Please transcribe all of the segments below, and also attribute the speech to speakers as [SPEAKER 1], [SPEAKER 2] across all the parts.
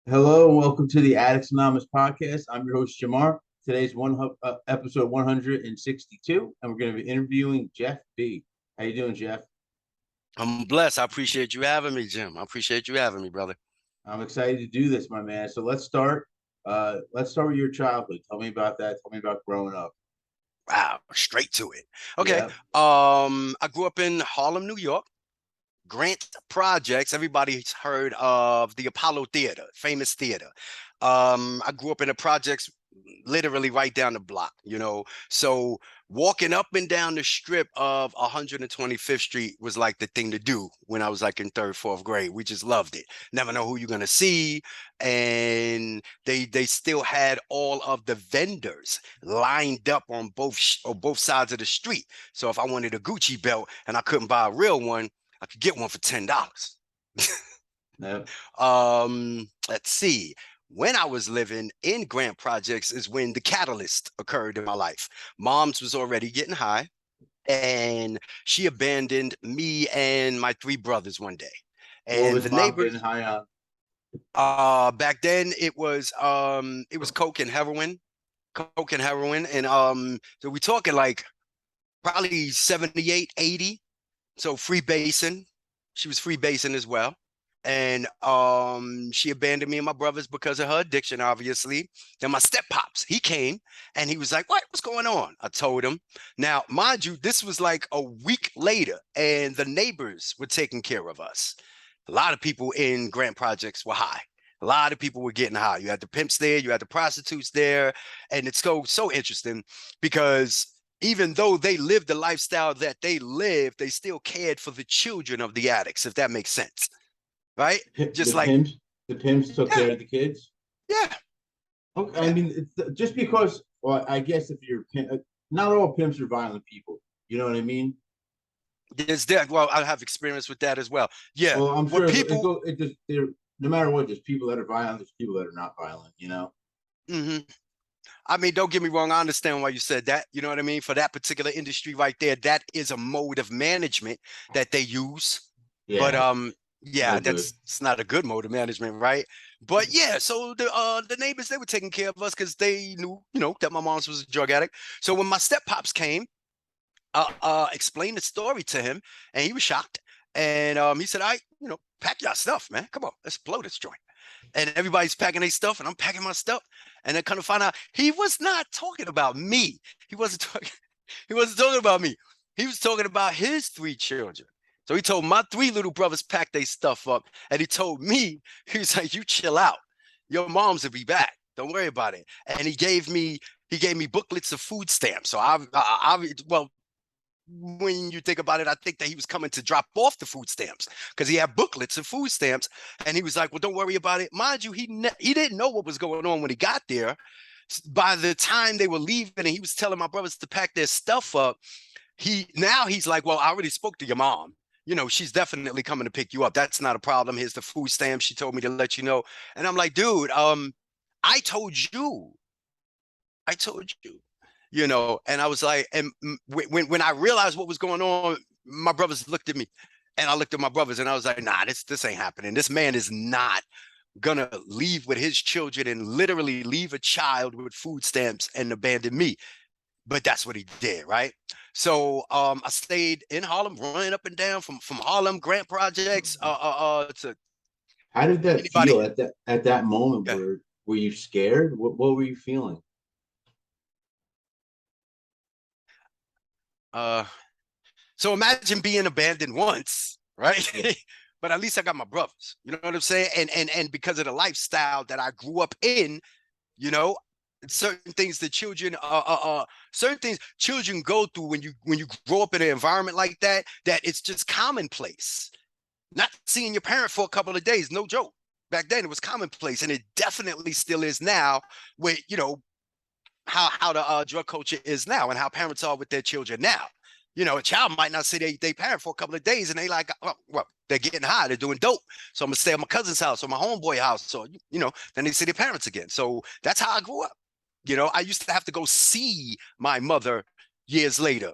[SPEAKER 1] Hello and welcome to the Addicts Anonymous podcast. I'm your host Jamar. Today's episode 162, and we're going to be interviewing Jeff B. How you doing, Jeff?
[SPEAKER 2] I'm blessed. I appreciate you having me, Jim. I appreciate you having me, brother.
[SPEAKER 1] I'm excited to do this, my man. So let's start. Let's start with your childhood. Tell me about that. Tell me about growing up.
[SPEAKER 2] Wow, straight to it. Okay.
[SPEAKER 1] Yeah.
[SPEAKER 2] I grew up in Harlem, New York. Grant Projects. Everybody's heard of the Apollo Theater, famous theater. I grew up in the projects literally right down the block, So walking up and down the strip of 125th Street was like the thing to do when I was like in third, fourth grade. We just loved it. Never know who you're gonna see. And they still had all of the vendors lined up on both sides of the street. So if I wanted a Gucci belt and I couldn't buy a real one, I could get one for $10.
[SPEAKER 1] Yeah.
[SPEAKER 2] Let's see. When I was living in Grant Projects is when the catalyst occurred in my life. Mom's was already getting high, and she abandoned me and my three brothers one day.
[SPEAKER 1] What
[SPEAKER 2] And
[SPEAKER 1] was
[SPEAKER 2] the
[SPEAKER 1] mom getting
[SPEAKER 2] neighbors,
[SPEAKER 1] high on?
[SPEAKER 2] back then it was coke and heroin, and so we talking like probably 78, 80. So free basing. She was free basing as well. And she abandoned me and my brothers because of her addiction, obviously. Then my step pops, he came and he was like, what's going on? I told him. Now, mind you, this was like a week later, and the neighbors were taking care of us. A lot of people in Grant Projects were high. A lot of people were getting high. You had the pimps there, you had the prostitutes there, and it's so interesting because even though they lived the lifestyle that they lived, they still cared for the children of the addicts, if that makes sense, right?
[SPEAKER 1] The
[SPEAKER 2] Just like,
[SPEAKER 1] pimps. The pimps took
[SPEAKER 2] yeah,
[SPEAKER 1] care of the kids.
[SPEAKER 2] yeah,
[SPEAKER 1] Okay. I
[SPEAKER 2] yeah.
[SPEAKER 1] mean, just because. Well, I guess if not all pimps are violent people. You know what I mean?
[SPEAKER 2] There's that. Well, I have experience with that as well. Yeah,
[SPEAKER 1] Well, I'm
[SPEAKER 2] when
[SPEAKER 1] sure
[SPEAKER 2] people,
[SPEAKER 1] it just there. No matter what, there's people that are violent. There's people that are not violent. You know.
[SPEAKER 2] mhm. I mean, don't get me wrong. I understand why you said that. You know what I mean? For that particular industry right there, that is a mode of management that they use. But
[SPEAKER 1] Yeah.
[SPEAKER 2] yeah,
[SPEAKER 1] No good.
[SPEAKER 2] that's it's not a good mode of management, right? But yeah, so the neighbors, they were taking care of us because they knew, that my mom was a drug addict. So when my step pops came, explained the story to him, and he was shocked. And he said, "I, pack your stuff, man. Come on, let's blow this joint." And everybody's packing their stuff, and I'm packing my stuff. And then kind of find out he was not talking about me. He wasn't talking. He wasn't talking about me. He was talking about his three children. So he told my three little brothers pack their stuff up, and he told me, he was like, "You chill out. Your moms will be back. Don't worry about it." And he gave me booklets of food stamps. So well, when you think about it, I think that he was coming to drop off the food stamps because he had booklets of food stamps, and he was like, "Well, don't worry about it." Mind you, he didn't know what was going on when he got there. By the time they were leaving, and he was telling my brothers to pack their stuff up, he's like, "Well, I already spoke to your mom. She's definitely coming to pick you up. That's not a problem. Here's the food stamps. She told me to let you know." And I'm like, "Dude, I told you. I told you." And I was like, and when I realized what was going on, my brothers looked at me, and I looked at my brothers, and I was like, "Nah, this ain't happening. This man is not gonna leave with his children and literally leave a child with food stamps and abandon me." But that's what he did, right? So I stayed in Harlem, running up and down from Harlem, Grant Projects, to
[SPEAKER 1] How did that
[SPEAKER 2] anybody.
[SPEAKER 1] feel at that moment?
[SPEAKER 2] Yeah.
[SPEAKER 1] Were you scared? What were you feeling?
[SPEAKER 2] Uh, so imagine being abandoned once, right?
[SPEAKER 1] Yeah.
[SPEAKER 2] But at least I got my brothers. You know what I'm saying? And because of the lifestyle that I grew up in, you know, certain things that certain things children go through when you grow up in an environment like that, that it's just commonplace. Not seeing your parent for a couple of days, no joke. Back then it was commonplace, and it definitely still is now, with how the drug culture is now and how parents are with their children now. A child might not see they parent for a couple of days, and they like, well, they're getting high, they're doing dope. So I'm gonna stay at my cousin's house or my homeboy house. So, then they see their parents again. So that's how I grew up. I used to have to go see my mother years later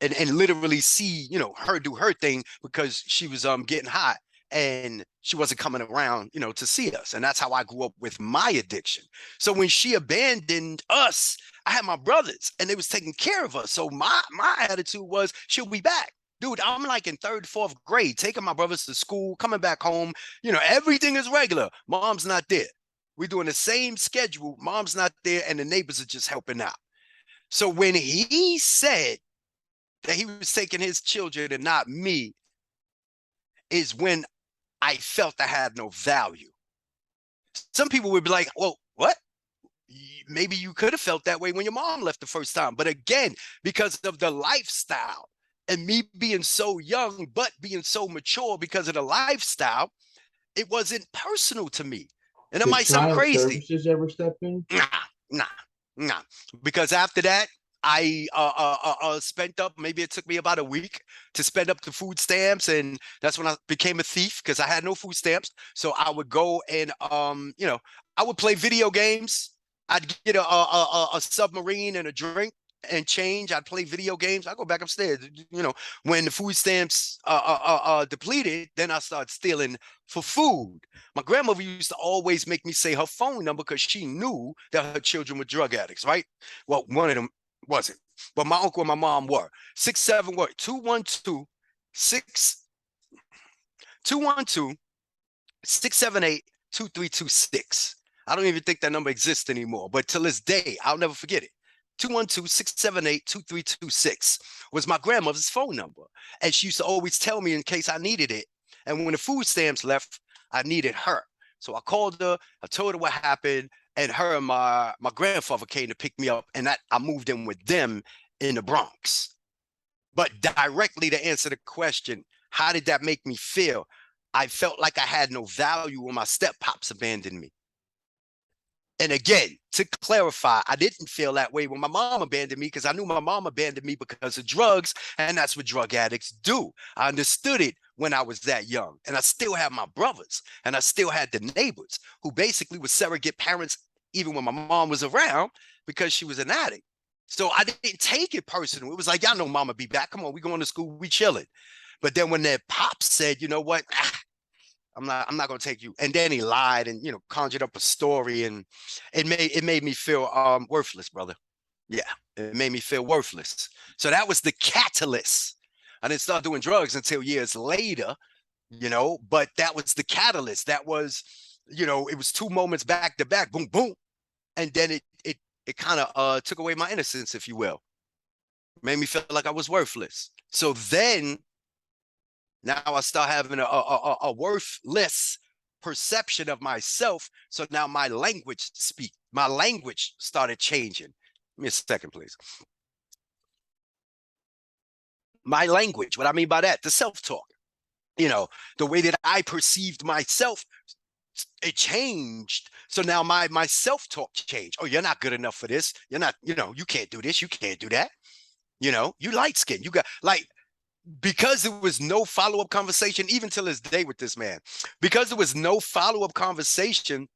[SPEAKER 2] and literally see, her do her thing because she was getting high. and she wasn't coming around, to see us. And that's how I grew up with my addiction. So when she abandoned us, I had my brothers and they was taking care of us. So my attitude was she'll be back. Dude, I'm like in third, fourth grade, taking my brothers to school, coming back home. Everything is regular. Mom's not there. We're doing the same schedule. Mom's not there, and the neighbors are just helping out. So when he said that he was taking his children and not me, is when I felt I had no value. Some people would be like, well, what? Maybe you could have felt that way when your mom left the first time. But again, because of the lifestyle and me being so young, but being so mature because of the lifestyle, it wasn't personal to me. And it
[SPEAKER 1] Did
[SPEAKER 2] might sound
[SPEAKER 1] child
[SPEAKER 2] crazy.
[SPEAKER 1] services ever step in?
[SPEAKER 2] Nah. Because after that, I spent up, maybe it took me about a week to spend up the food stamps, and that's when I became a thief because I had no food stamps. So I would go and I would play video games. I'd get a submarine and a drink and change. I'd play video games. I go back upstairs. When the food stamps depleted, then I started stealing for food. My grandmother used to always make me say her phone number because she knew that her children were drug addicts, right? Well, one of them wasn't, but my uncle and my mom were. 67 what? 212 678 2326. I don't even think that number exists anymore, but till this day, I'll never forget it. 212-678-2326 was my grandmother's phone number. And she used to always tell me in case I needed it. And when the food stamps left, I needed her. So I called her, I told her what happened, and her and my grandfather came to pick me up, and I moved in with them in the Bronx. But directly to answer the question, how did that make me feel? I felt like I had no value when my step-pops abandoned me. And again, to clarify, I didn't feel that way when my mom abandoned me because I knew my mom abandoned me because of drugs, and that's what drug addicts do. I understood it when I was that young, and I still have my brothers, and I still had the neighbors who basically were surrogate parents even when my mom was around because she was an addict. So I didn't take it personal. It was like, y'all know mama be back. Come on, we going to school, we chilling. But then when their pops said, you know what, I'm not gonna take you. And then he lied and conjured up a story, and it made me feel worthless, brother. Yeah, it made me feel worthless. So that was the catalyst. I didn't start doing drugs until years later, but that was the catalyst. That was, it was two moments back to back, boom, boom. And then it kind of took away my innocence, if you will. Made me feel like I was worthless. So then now I start having a worthless perception of myself. So now my language started changing. Give me a second, please. My language, what I mean by that, the self-talk, the way that I perceived myself, it changed. So now my self-talk changed. Oh, you're not good enough for this. You're not, you can't do this. You can't do that. You light skin. You got because there was no follow-up conversation, even till this day with this man, because there was no follow-up conversation.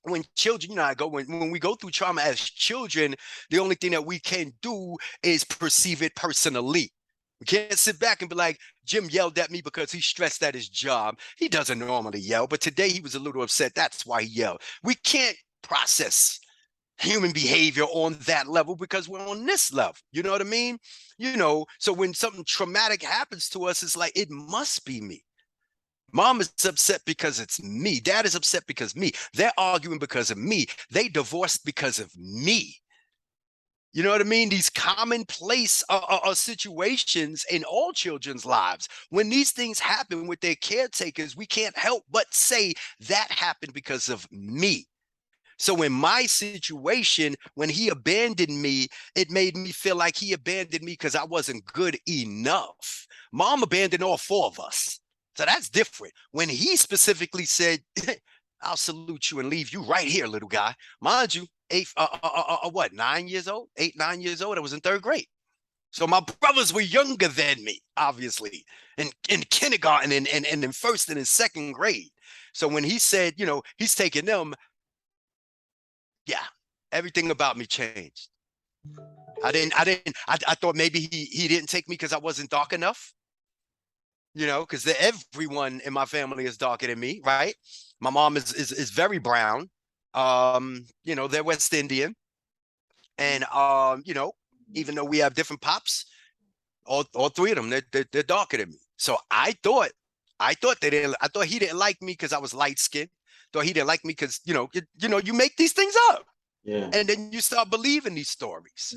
[SPEAKER 2] When children, when we go through trauma as children, the only thing that we can do is perceive it personally. We can't sit back and be like, Jim yelled at me because he's stressed at his job. He doesn't normally yell, but today he was a little upset. That's why he yelled. We can't process human behavior on that level because we're on this level. You know what I mean? So when something traumatic happens to us, it's like, it must be me. Mom is upset because it's me. Dad is upset because me. They're arguing because of me. They divorced because of me. You know what I mean? These commonplace situations in all children's lives. When these things happen with their caretakers, we can't help but say that happened because of me. So in my situation, when he abandoned me, it made me feel like he abandoned me because I wasn't good enough. Mom abandoned all four of us. So that's different. When he specifically said, I'll salute you and leave you right here, little guy. Mind you, 9 years old? 8, 9 years old. I was in third grade. So my brothers were younger than me, obviously, in kindergarten and in first and in second grade. So when he said, he's taking them, yeah, everything about me changed. I thought maybe he didn't take me because I wasn't dark enough. because everyone in my family is darker than me, right? My mom is very brown. They're West Indian, and even though we have different pops, all three of them they're darker than me. So I thought they didn't. I thought he didn't like me because I was light skinned. Thought he didn't like me because you make these things up,
[SPEAKER 1] Yeah.
[SPEAKER 2] and then you start believing these stories.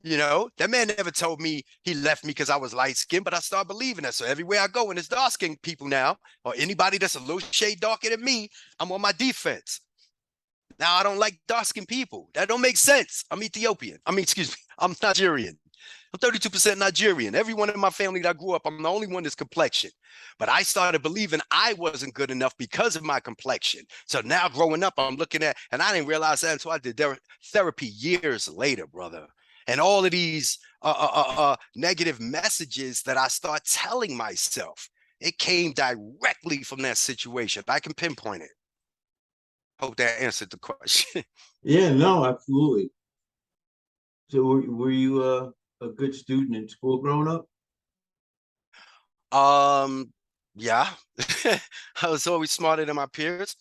[SPEAKER 2] That man never told me he left me because I was light skinned, but I start believing that. So everywhere I go, and it's dark skinned people now, or anybody that's a little shade darker than me, I'm on my defense. Now I don't like dark skinned people. That don't make sense. I'm Ethiopian. I mean, excuse me, I'm Nigerian. I'm 32% Nigerian. Everyone in my family that I grew up, I'm the only one that's complexion. But I started believing I wasn't good enough because of my complexion. So now growing up, I'm looking at, and I didn't realize that until I did therapy years later, brother. And all of these negative messages that I start telling myself, it came directly from that situation. I can pinpoint it. Hope that answered the question.
[SPEAKER 1] Yeah, no, absolutely. So were you a good student in school growing up?
[SPEAKER 2] Yeah. I was always smarter than my peers.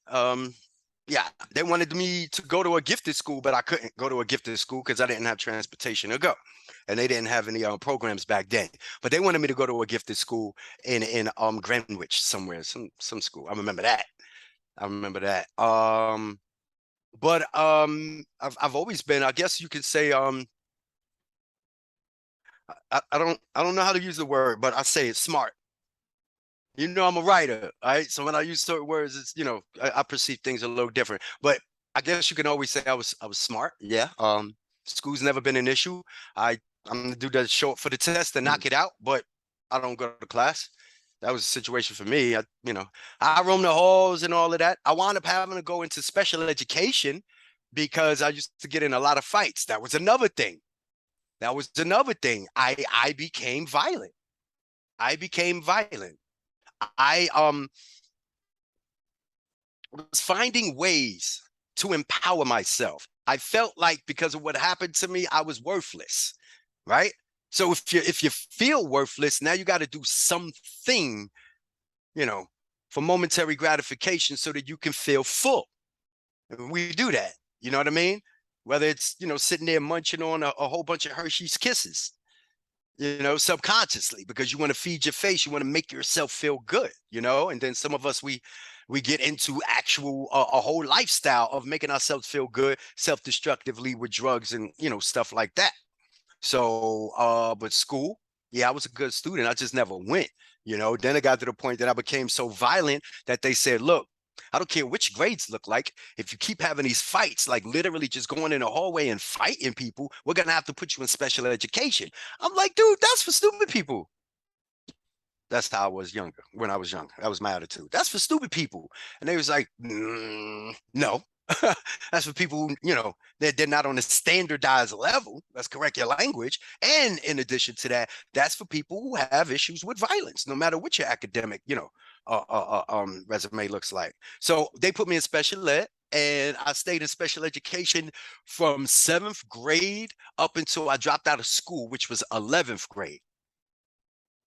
[SPEAKER 2] Um, yeah, they wanted me to go to a gifted school, but I couldn't go to a gifted school because I didn't have transportation to go, and they didn't have any programs back then. But they wanted me to go to a gifted school in Greenwich somewhere, some school. I remember that. I remember that. But I've always been, I guess you could say, I don't know how to use the word, but I say it's smart. I'm a writer, right? So when I use certain words, it's I perceive things a little different. But I guess you can always say I was smart. Yeah. School's never been an issue. I'm the dude that show up for the test and knock it out, but I don't go to class. That was a situation for me. I roam the halls and all of that. I wound up having to go into special education because I used to get in a lot of fights. That was another thing. I became violent. I was finding ways to empower myself. I felt like because of what happened to me, I was worthless, right? So if you feel worthless, now you got to do something, for momentary gratification so that you can feel full. And we do that. You know what I mean? Whether it's, sitting there munching on a whole bunch of Hershey's Kisses, subconsciously, because you want to feed your face, you want to make yourself feel good, and then some of us, we get into actual a whole lifestyle of making ourselves feel good self-destructively with drugs and stuff like that. So but school, yeah, I was a good student, I just never went. Then it got to the point that I became so violent that they said, look, I don't care which grades look like. If you keep having these fights, like literally just going in the hallway and fighting people, we're going to have to put you in special education. I'm like, dude, that's for stupid people. That's how I was younger. When I was younger, that was my attitude. That's for stupid people. And they was like, no. That's for people, they're not on a standardized level. Let's correct your language. And in addition to that, that's for people who have issues with violence, no matter what your academic, resume looks like. So they put me in special ed, and I stayed in special education from 7th grade up until I dropped out of school, which was 11th grade.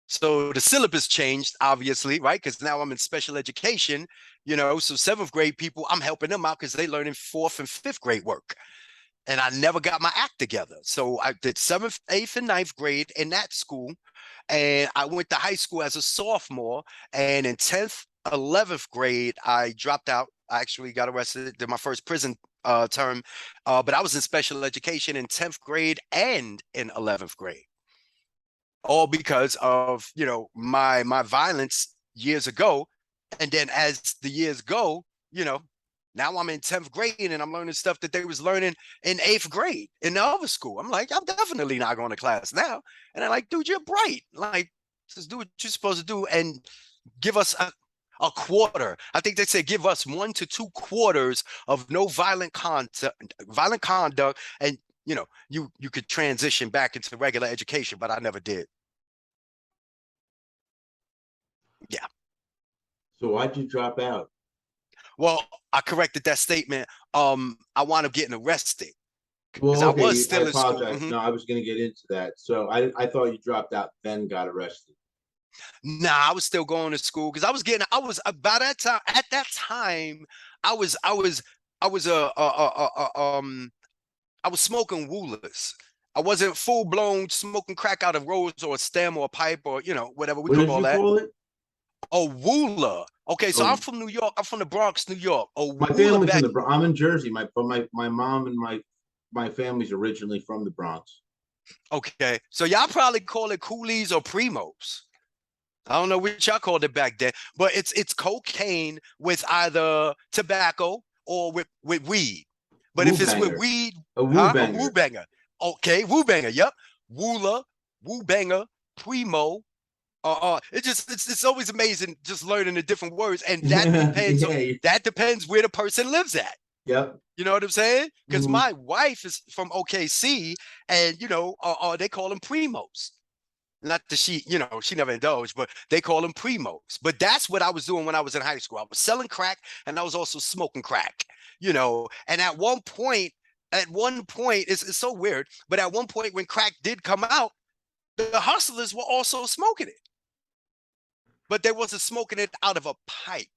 [SPEAKER 2] So the syllabus changed, obviously, right? Because now I'm in special education, so 7th grade people, I'm helping them out because they learning 4th and 5th grade work. And I never got my act together. So I did 7th, 8th, and 9th grade in that school. And I went to high school as a sophomore. And in 10th, 11th grade, I dropped out. I actually got arrested, did my first prison term. But I was in special education in 10th grade and in 11th grade. All because of my violence years ago. And then as the years go, now I'm in 10th grade and I'm learning stuff that they was learning in 8th grade in the other school. I'm like, I'm definitely not going to class now. And they're like, dude, you're bright. Like, just do what you're supposed to do and give us a quarter. I think they say give us 1 to 2 quarters of no violent conduct, and you could transition back into regular education, but I never did. Yeah.
[SPEAKER 1] So why'd you drop out?
[SPEAKER 2] Well, I corrected that statement. I wound up getting arrested because
[SPEAKER 1] Well,
[SPEAKER 2] I was
[SPEAKER 1] okay, I
[SPEAKER 2] still in school.
[SPEAKER 1] apologize. No, I was going to get into that. So I thought you dropped out, then got arrested.
[SPEAKER 2] Nah, I was still going to school because I was by that time. At that time, I was, I was, I was I was smoking woolers. I wasn't full blown smoking crack out of rose or a stem or a pipe or whatever we
[SPEAKER 1] What did
[SPEAKER 2] call
[SPEAKER 1] you
[SPEAKER 2] that.
[SPEAKER 1] call it?
[SPEAKER 2] A wooler. Okay, so I'm
[SPEAKER 1] Oh,
[SPEAKER 2] from New York. I'm from the Bronx, New York. A
[SPEAKER 1] my
[SPEAKER 2] wooler
[SPEAKER 1] family's from
[SPEAKER 2] back.
[SPEAKER 1] the Bronx. I'm in Jersey. My mom and my family's originally from the Bronx.
[SPEAKER 2] Okay, so y'all probably call it coolies or primos. I don't know what y'all called it back then, but it's cocaine with either tobacco or with weed. But
[SPEAKER 1] Woo
[SPEAKER 2] if it's with
[SPEAKER 1] banger.
[SPEAKER 2] weed,
[SPEAKER 1] A woo
[SPEAKER 2] huh? A woo
[SPEAKER 1] banger.
[SPEAKER 2] banger. Okay, woo banger. Yep. Wooler, woo banger, primo. It's always amazing just learning the different words, and
[SPEAKER 1] Yeah.
[SPEAKER 2] that depends where the person lives at.
[SPEAKER 1] Yep.
[SPEAKER 2] You know what I'm saying? Because
[SPEAKER 1] Mhm.
[SPEAKER 2] my wife is from OKC, and they call them primos. Not that she never indulged, but they call them primos. But that's what I was doing when I was in high school. I was selling crack, and I was also smoking crack. And at one point, it's so weird, but at one point when crack did come out, the hustlers were also smoking it, but they wasn't smoking it out of a pipe.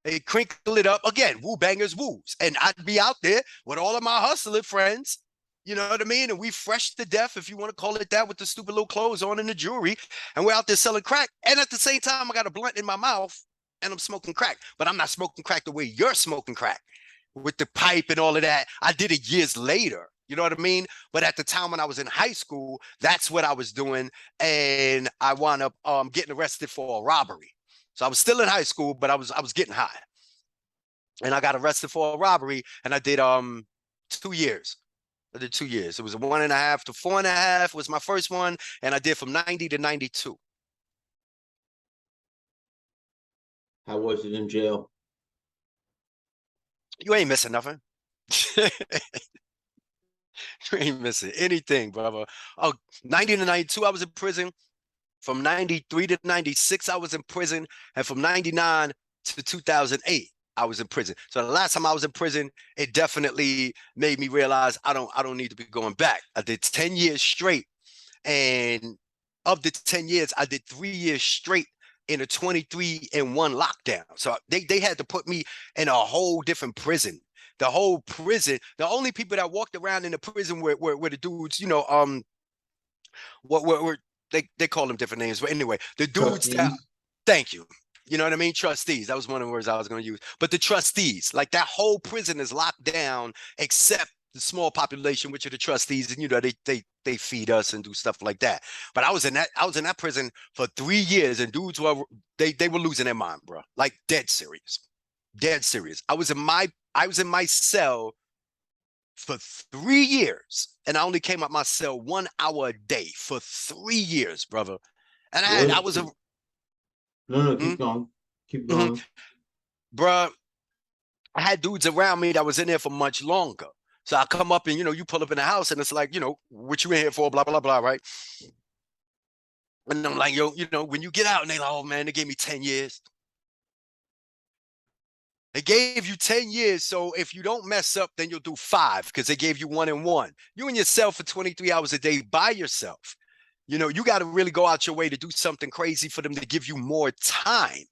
[SPEAKER 2] They crinkle it up again, woo bangers, woos. And I'd be out there with all of my hustler friends, you know what I mean? And we fresh to death, if you want to call it that, with the stupid little clothes on and the jewelry. And we're out there selling crack. And at the same time, I got a blunt in my mouth and I'm smoking crack. But I'm not smoking crack the way you're smoking crack with the pipe and all of that. I did it years later. You know what I mean? But at the time when I was in high school, that's what I was doing. And I wound up getting arrested for a robbery. So I was still in high school, but I was getting high. And I got arrested for a robbery, and I did 2 years. I did 2 years. It was a 1.5 to 4.5 was my first one, and I did from 90 to 92.
[SPEAKER 1] How was it in jail?
[SPEAKER 2] You ain't missing nothing. You ain't missing anything, brother. Oh, 90 to 92, I was in prison. From 93 to 96, I was in prison. And from 99 to 2008, I was in prison. So the last time I was in prison, it definitely made me realize I don't need to be going back. I did 10 years straight. And of the 10 years, I did 3 years straight in a 23-1 lockdown. So they had to put me in a whole different prison. The whole prison, the only people that walked around in the prison were the dudes, what they call them different names. But anyway, the dudes that
[SPEAKER 1] Trustees.
[SPEAKER 2] thank you. You know what I mean? Trustees. That was one of the words I was going to use. But the trustees, like that whole prison is locked down, except the small population, which are the trustees, and they feed us and do stuff like that. But I was in that prison for 3 years, and dudes they were losing their mind, bro. Like dead serious, dead serious. I was in my cell for 3 years, and I only came out my cell 1 hour a day for 3 years, brother. And I
[SPEAKER 1] What?
[SPEAKER 2] was a
[SPEAKER 1] No, no,
[SPEAKER 2] mm,
[SPEAKER 1] keep going. Keep
[SPEAKER 2] mm,
[SPEAKER 1] going.
[SPEAKER 2] bruh. I had dudes around me that was in there for much longer. So I come up and you pull up in the house and it's like, what you in here for, blah, blah, blah, right? And I'm like, yo, when you get out, and they like, oh man, they gave me 10 years. They gave you 10 years. So if you don't mess up, then you'll do 5 because they gave you 1 and 1. You in yourself for 23 hours a day by yourself. You got to really go out your way to do something crazy for them to give you more time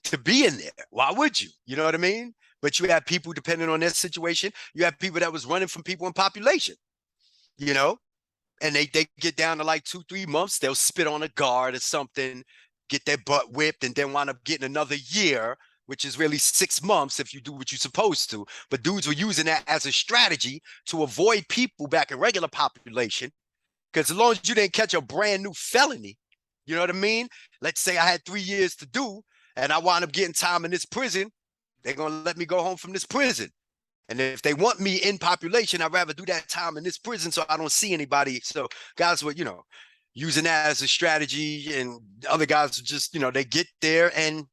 [SPEAKER 2] to be in there. Why would you? You know what I mean? But you have people, depending on their situation, you have people that was running from people in population, you know, and they get down to like 2-3 months, they'll spit on a guard or something, get their butt whipped, and then wind up getting another year, which is really 6 months if you do what you're supposed to. But dudes were using that as a strategy to avoid people back in regular population. Because as long as you didn't catch a brand new felony, you know what I mean? Let's say I had 3 years to do, and I wound up getting time in this prison, they're going to let me go home from this prison. And if they want me in population, I'd rather do that time in this prison so I don't see anybody. So guys were, using that as a strategy, and other guys just, they get there and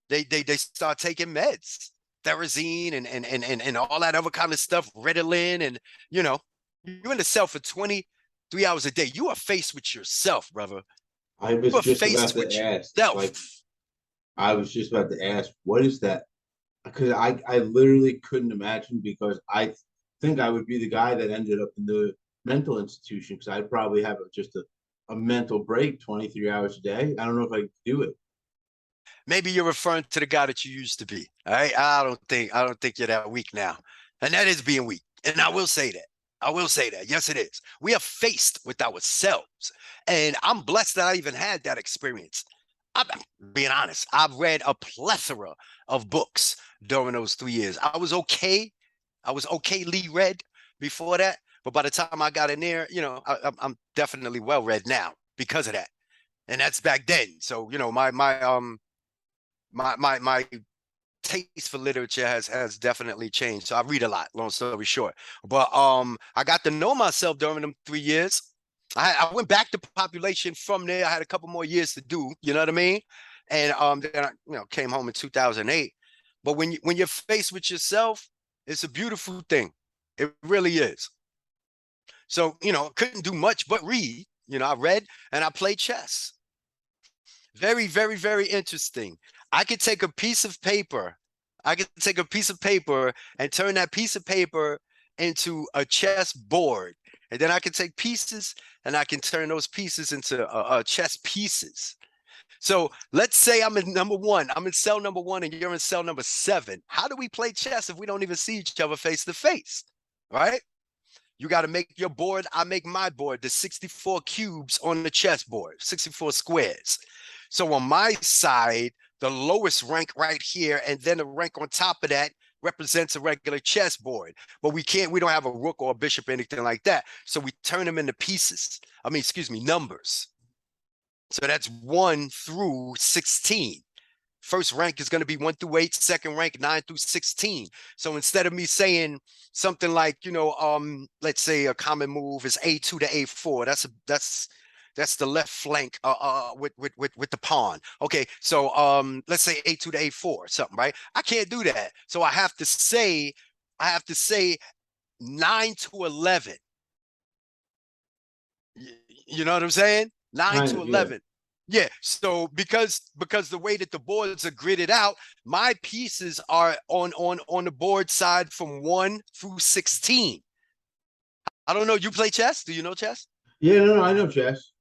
[SPEAKER 2] they start taking meds, Therazine and all that other kind of stuff, Ritalin, and you're in the cell for 23 hours a day. You are faced with yourself, brother.
[SPEAKER 1] I
[SPEAKER 2] You
[SPEAKER 1] was
[SPEAKER 2] are
[SPEAKER 1] just about
[SPEAKER 2] faced
[SPEAKER 1] to
[SPEAKER 2] with
[SPEAKER 1] ask.
[SPEAKER 2] yourself.
[SPEAKER 1] Like, I was just about to ask, what is that? Because I literally couldn't imagine, because I think I would be the guy that ended up in the mental institution, because I'd probably have just a a mental break 23 hours a day. I don't know if I could do it.
[SPEAKER 2] Maybe you're referring to the guy that you used to be. All right. I don't think you're that weak now. And that is being weak. And I will say that. I will say that. Yes, it is. We are faced with ourselves. And I'm blessed that I even had that experience. I'm being honest. I've read a plethora of books during those 3 years. I was okay. I was okayly read before that. But by the time I got in there, I'm definitely well read now because of that. And that's back then. So, my taste for literature has definitely changed. So I read a lot, long story short. But I got to know myself during them 3 years. I went back to population from there. I had a couple more years to do, you know what I mean? And then I came home in 2008. But when you're faced with yourself, it's a beautiful thing. It really is. So, couldn't do much but read. I read and I played chess. Very, very, very interesting. I could take a piece of paper. I could take a piece of paper and turn that piece of paper into a chess board. And then I can take pieces and I can turn those pieces into chess pieces. So let's say I'm in number one. I'm in cell number one and you're in cell number 7. How do we play chess if we don't even see each other face to face? Right? You got to make your board. I make my board. The 64 cubes on the chessboard, 64 squares. So on my side, the lowest rank right here, and then the rank on top of that represents a regular chessboard. But we don't have a rook or a bishop or anything like that. So we turn them into pieces. Numbers. So that's 1 through 16. First rank is going to be 1 through 8, second rank 9 through 16. So instead of me saying something like, let's say a common move is A2 to A4, that's the left flank with the pawn. Okay, so let's say A2 to A4, something, right? I can't do that. So I have to say 9 to 11. You know what I'm saying? 9 to 11. Yeah. So because the way that the boards are gridded out, my pieces are on the board side from 1 through 16. I don't know. You play chess? Do you know chess?
[SPEAKER 1] Yeah, no, I know chess.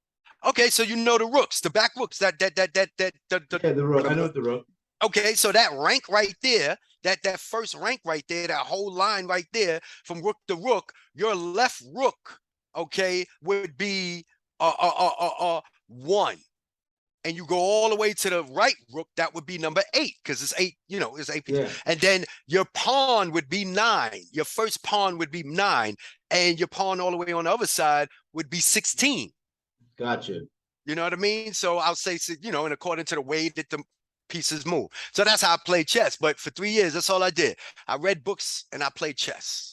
[SPEAKER 2] Okay, so you know the rooks, the back rooks.
[SPEAKER 1] Yeah, the rook. I know the rook.
[SPEAKER 2] Okay, so that rank right there, that first rank right there, that whole line right there, from rook to rook, your left rook, okay, would be 1. And you go all the way to the right rook, that would be number 8, because it's 8, it's 8.
[SPEAKER 1] Yeah.
[SPEAKER 2] And then your pawn would be 9. Your first pawn would be 9. And your pawn all the way on the other side would be 16.
[SPEAKER 1] Gotcha.
[SPEAKER 2] You know what I mean? So I'll say, and according to the way that the pieces move. So that's how I played chess. But for 3 years, that's all I did. I read books and I played chess.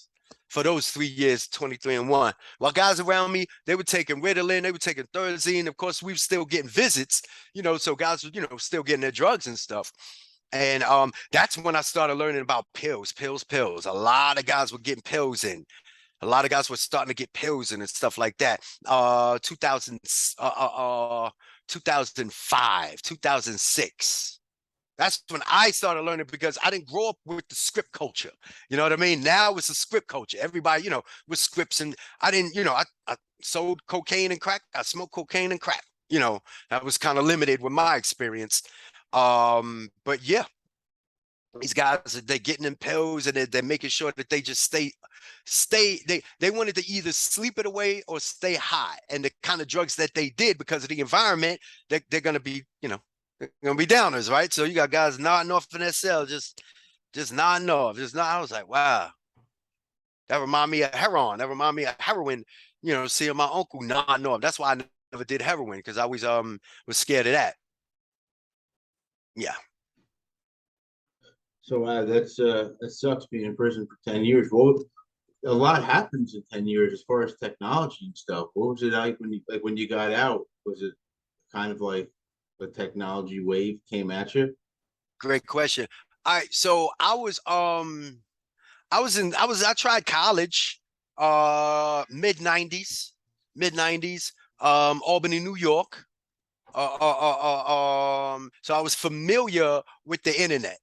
[SPEAKER 2] For those 3 years, 23-1. While guys around me, they were taking Ritalin, they were taking Thorazine. Of course, we were still getting visits, so guys were, still getting their drugs and stuff. And that's when I started learning about pills. A lot of guys were getting pills in. A lot of guys were starting to get pills in and stuff like that. 2005, 2006. That's when I started learning, because I didn't grow up with the script culture. You know what I mean? Now it's a script culture. Everybody, with scripts, and I didn't, I sold cocaine and crack. I smoked cocaine and crack. That was kind of limited with my experience. But yeah, these guys, they're getting them pills and they're making sure that they just stay. They wanted to either sleep it away or stay high. And the kind of drugs that they did, because of the environment, they're going to be, they're gonna be downers, right? So you got guys nodding off in that cell, just nodding off. I was like, wow, that remind me of heroin. That remind me of heroin. Seeing my uncle nodding off. That's why I never did heroin, because I always was scared of that. Yeah.
[SPEAKER 1] So that sucks being in prison for 10 years. Well, a lot happens in 10 years as far as technology and stuff. What was it like when you got out? Was it kind of like the technology wave came at you?
[SPEAKER 2] Great question. All right, so I tried college mid 90s, Albany, New York. So I was familiar with the internet.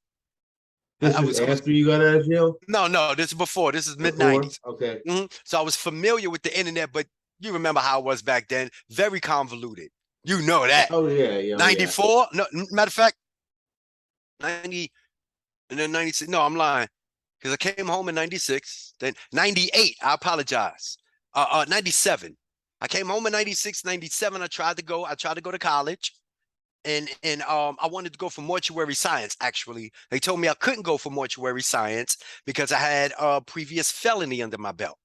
[SPEAKER 1] This was after you got out of jail?
[SPEAKER 2] No, this is before. This is mid 90s.
[SPEAKER 1] Okay.
[SPEAKER 2] So I was familiar with the internet, but you remember how it was back then. Very convoluted. You know that.
[SPEAKER 1] Oh yeah, oh yeah.
[SPEAKER 2] 94? No, matter of fact, 90 and then 96. No, I'm lying. Because I came home in 96, then 98. I apologize. 97. I came home in 96, 97. I tried to go to college. And I wanted to go for mortuary science. Actually, they told me I couldn't go for mortuary science because I had a previous felony under my belt.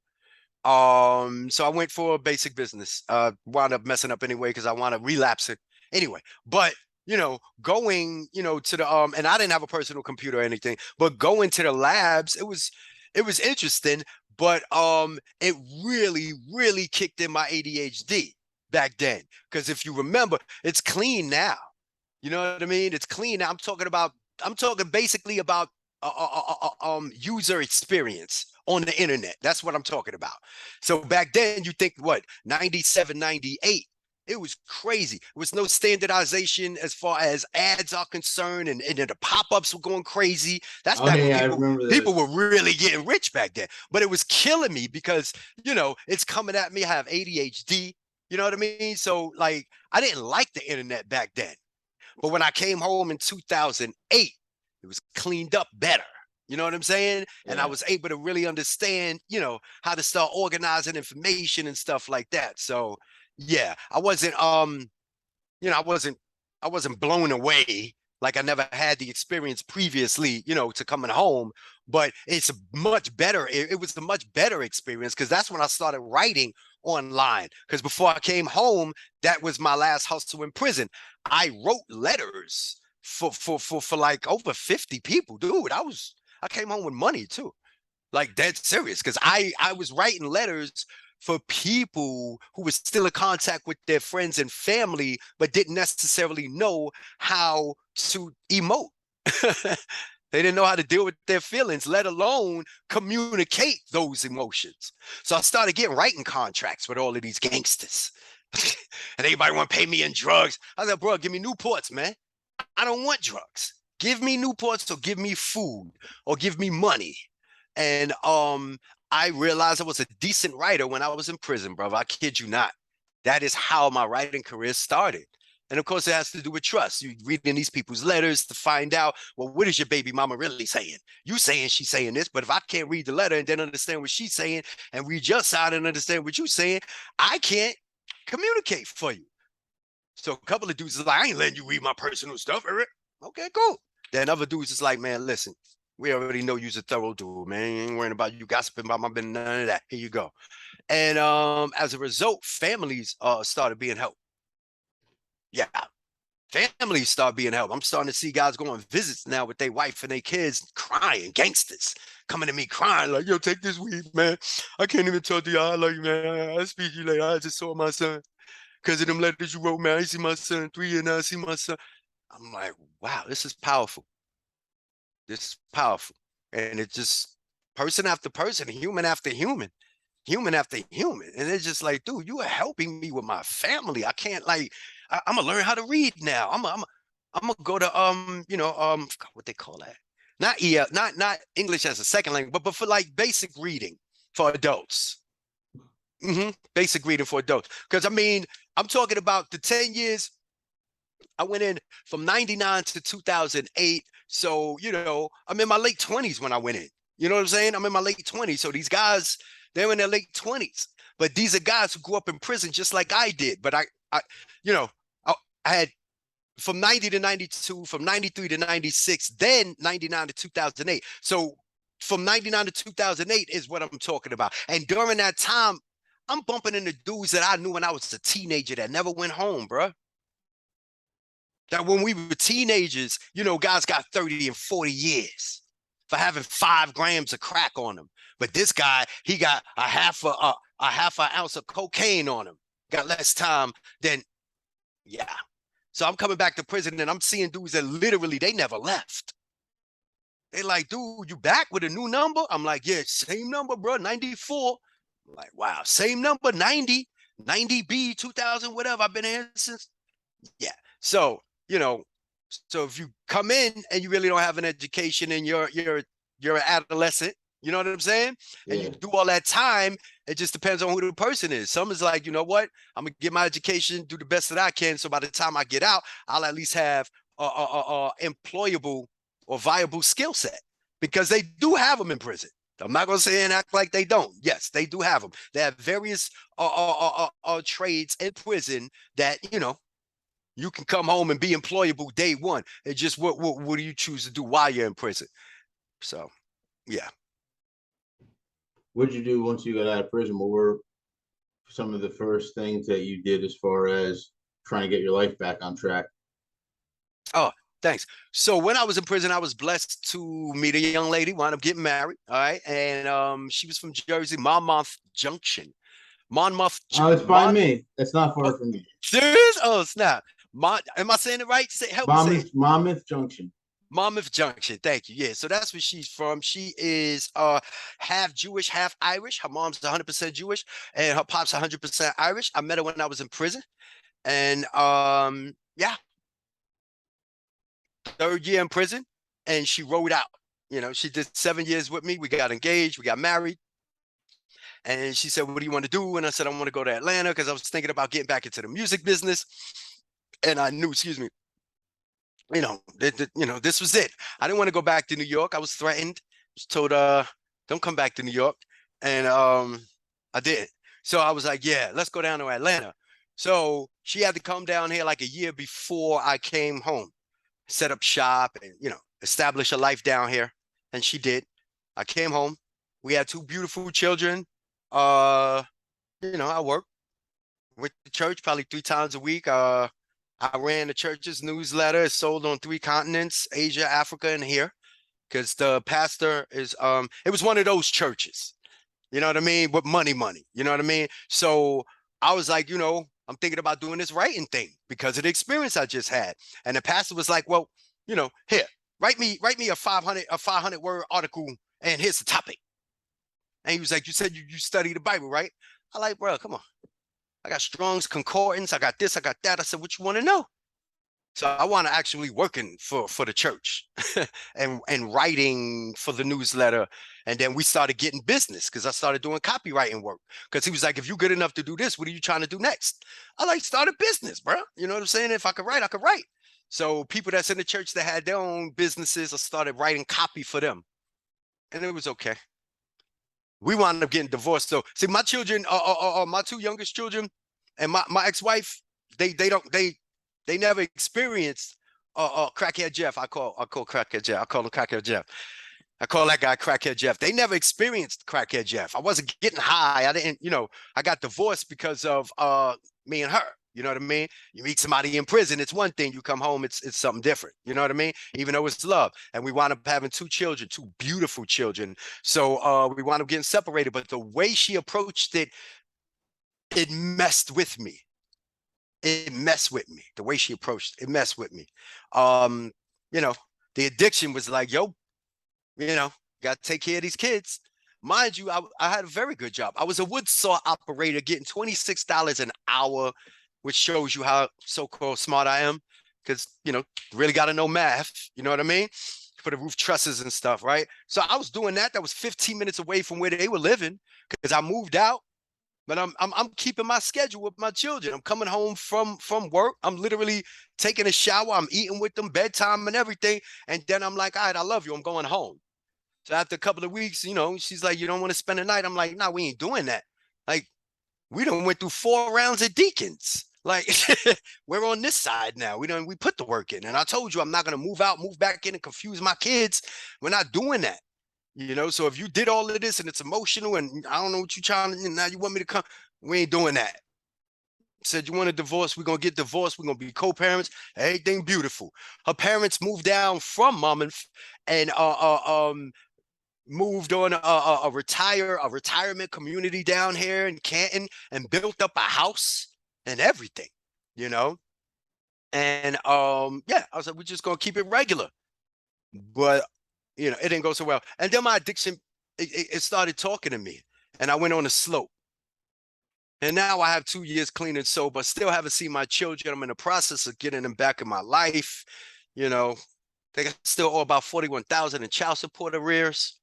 [SPEAKER 2] So I went for basic business. Wound up messing up anyway because I want to relapse it anyway. But going, to the and I didn't have a personal computer or anything, but going to the labs, it was interesting, but it really, really kicked in my ADHD back then. Because if you remember, it's clean now. You know what I mean? It's clean now. I'm talking basically about user experience on the internet. That's what I'm talking about. So back then, you think what, 97, 98? It was crazy. There was no standardization as far as ads are concerned, and the pop-ups were going crazy. That's
[SPEAKER 1] Oh
[SPEAKER 2] back when
[SPEAKER 1] yeah, I remember
[SPEAKER 2] people
[SPEAKER 1] those.
[SPEAKER 2] were really getting rich back then. But it was killing me because it's coming at me. I have ADHD. You know what I mean? So like, I didn't like the internet back then. But when I came home in 2008, it was cleaned up better. You know what I'm saying? And I
[SPEAKER 1] Yeah.
[SPEAKER 2] was able to really understand, how to start organizing information and stuff like that. So yeah, I wasn't I wasn't blown away, like I never had the experience previously, to coming home, but it's much better. It was a much better experience because that's when I started writing online. Because before I came home, that was my last hustle in prison. I wrote letters for like over 50 people, dude. I came home with money too, like dead serious, because I was writing letters for people who were still in contact with their friends and family, but didn't necessarily know how to emote. They didn't know how to deal with their feelings, let alone communicate those emotions. So I started getting writing contracts with all of these gangsters. And everybody want to pay me in drugs. I said, bro, give me Newports, man. I don't want drugs. Give me Newports or give me food or give me money. And I realized I was a decent writer when I was in prison, brother. I kid you not. That is how my writing career started. And of course, it has to do with trust. You reading these people's letters to find out, well, what is your baby mama really saying? You saying she's saying this, but if I can't read the letter and then understand what she's saying and read your side and understand what you're saying, I can't communicate for you. So a couple of dudes is like, I ain't letting you read my personal stuff, Eric. Okay, cool. Then other dudes is like, man, listen, we already know you's a thorough dude, man. You ain't worrying about you gossiping about my business, none of that. Here you go. And as a result, families started being helped. Yeah, families start being helped. I'm starting to see guys going on visits now with their wife and their kids crying, gangsters coming to me crying like, yo, take this weed, man. I can't even talk to you. I love you, man. I'll speak to you later. I just saw my son. Because of them letters you wrote, man. I see my son 3 years now. I see my son. I'm like, wow, this is powerful. This is powerful. And it's just person after person, human after human, human after human. And it's just like, dude, you are helping me with my family. I can't I'm gonna learn how to read now. I'm gonna go to what they call that. Not English as a second language, but for like basic reading for adults. Basic reading for adults. Because I mean, I'm talking about the 10 years I went in from 99 to 2008. So, I'm in my late 20s when I went in. You know what I'm saying? I'm in my late 20s. So these guys, they're in their late 20s. But these are guys who grew up in prison just like I did. But you know, I, I had from 90 to 92, from 93 to 96, then 99 to 2008. So from 99 to 2008 is what I'm talking about. And during that time, I'm bumping into dudes that I knew when I was a teenager that never went home, bro. That when we were teenagers, guys got 30 and 40 years for having 5 grams of crack on them. But this guy, he got a half an ounce of cocaine on him. Got less time than, yeah. So I'm coming back to prison and I'm seeing dudes that literally, they never left. They like, dude, you back with a new number? I'm like, yeah, same number, bro, 94. I'm like, wow, same number, 90, 90B, 2000, whatever. I've been here since. Yeah. So, so if you come in and you really don't have an education and you're an adolescent, You know what I'm saying? And you
[SPEAKER 1] Yeah.
[SPEAKER 2] do all that time. It just depends on who the person is. Some is like, you know what? I'm gonna get my education, do the best that I can. So by the time I get out, I'll at least have a employable or viable skill set, because they do have them in prison. I'm not gonna say and act like they don't. Yes, they do have them. They have various trades in prison that, you know, you can come home and be employable day one. It's just what do you choose to do while you're in prison? So yeah.
[SPEAKER 1] What did you do once you got out of prison? What were some of the first things that you did as far as trying to get your life back on track?
[SPEAKER 2] Oh, thanks. So when I was in prison, I was blessed to meet a young lady, wound up getting married. All right. And she was from Jersey, Monmouth Junction. Monmouth,
[SPEAKER 1] Oh, it's by me. It's not
[SPEAKER 2] oh,
[SPEAKER 1] far from me.
[SPEAKER 2] serious? Oh, snap. Am I saying it right? Help me say it.
[SPEAKER 1] Monmouth Junction.
[SPEAKER 2] Monmouth Junction. Thank you. Yeah. So that's where she's from. She is half Jewish, half Irish. Her mom's 100% Jewish and her pop's 100% Irish. I met her when I was in prison. And yeah, third year in prison, and she rode out. You know, she did 7 years with me. We got engaged, we got married. And she said, "What do you want to do?" And I said, "I want to go to Atlanta," because I was thinking about getting back into the music business. And I knew, excuse me, this was it. I didn't want to go back to New York. I was threatened. I was told, don't come back to New York. And I did. So I was like, yeah, let's go down to Atlanta. So she had to come down here like a year before I came home, set up shop and, establish a life down here. And she did. I came home. We had two beautiful children. I worked with the church probably 3 times a week. I ran the church's newsletter. It's sold on 3 continents, Asia, Africa, and here. Because the pastor is it was one of those churches, you know what I mean? With money, you know what I mean? So I was like, I'm thinking about doing this writing thing because of the experience I just had. And the pastor was like, well, here, write me a 500 word article, and here's the topic. And he was like, you said you study the Bible, right? I like, bro, come on. I got Strong's Concordance. I got this, I got that. I said, what you want to know? So I want to actually working for the church and writing for the newsletter. And then we started getting business because I started doing copywriting work. Because he was like, if you're good enough to do this, what are you trying to do next? I like start a business, bro. You know what I'm saying? If I could write, I could write. So people that's in the church that had their own businesses, I started writing copy for them. And it was okay. We wound up getting divorced. So see, my children, my 2 youngest children, and my ex-wife, they never experienced crackhead Jeff. I call crackhead Jeff. I call him crackhead Jeff. I call that guy crackhead Jeff. They never experienced crackhead Jeff. I wasn't getting high. I didn't, I got divorced because of me and her. You know what I mean? You meet somebody in prison, it's one thing. You come home, it's something different. You know what I mean? Even though it's love. And we wound up having 2 children, 2 beautiful children. So we wound up getting separated. But the way she approached it, it messed with me. It messed with me. The way she approached it messed with me. The addiction was like, yo, got to take care of these kids. Mind you, I had a very good job. I was a wood saw operator getting $26 an hour, which shows you how so-called smart I am. Because, really got to know math. You know what I mean? For the roof trusses and stuff, right? So I was doing that. That was 15 minutes away from where they were living because I moved out. But I'm keeping my schedule with my children. I'm coming home from work. I'm literally taking a shower. I'm eating with them, bedtime and everything. And then I'm like, all right, I love you. I'm going home. So after a couple of weeks, she's like, you don't want to spend the night? I'm like, no, we ain't doing that. Like, we done went through 4 rounds of deacons. Like, we're on this side now. We put the work in. And I told you, I'm not going to move out, move back in and confuse my kids. We're not doing that. So if you did all of this and it's emotional and I don't know what you're trying to, now you want me to come, we ain't doing that. Said, you want a divorce? We're going to get divorced. We're going to be co-parents. Everything beautiful. Her parents moved down from Monmouth and moved on a retirement community down here in Canton and built up a house and everything, And I was like, we're just going to keep it regular. But it didn't go so well. And then my addiction, it started talking to me and I went on a slope. And now I have 2 years clean and sober, still haven't seen my children. I'm in the process of getting them back in my life. They still owe about $41,000 in child support arrears.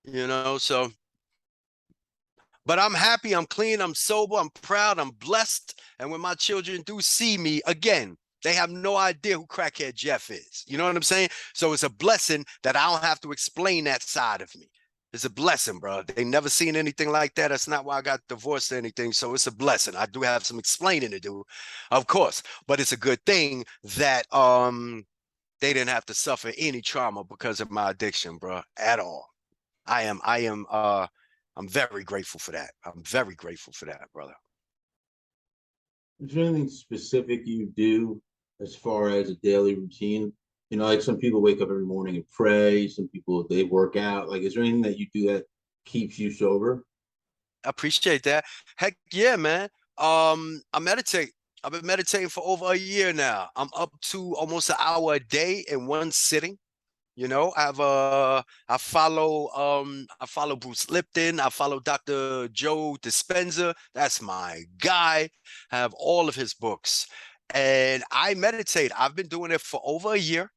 [SPEAKER 2] So, but I'm happy, I'm clean, I'm sober, I'm proud, I'm blessed. And when my children do see me again, they have no idea who Crackhead Jeff is. You know what I'm saying? So it's a blessing that I don't have to explain that side of me. It's a blessing, bro. They never seen anything like that. That's not why I got divorced or anything. So it's a blessing. I do have some explaining to do, of course, but it's a good thing that they didn't have to suffer any trauma because of my addiction, bro, at all. I'm very grateful for that. I'm very grateful for that, brother.
[SPEAKER 1] Is there anything specific you do as far as a daily routine? Like some people wake up every morning and pray. Some people they work out. Like, is there anything that you do that keeps you sober?
[SPEAKER 2] I appreciate that. Heck yeah, man. I meditate. I've been meditating for over a year now. I'm up to almost an hour a day in one sitting. I follow Bruce Lipton, I follow Dr. Joe Dispenza. That's my guy. I have all of his books. And I meditate. I've been doing it for over a year.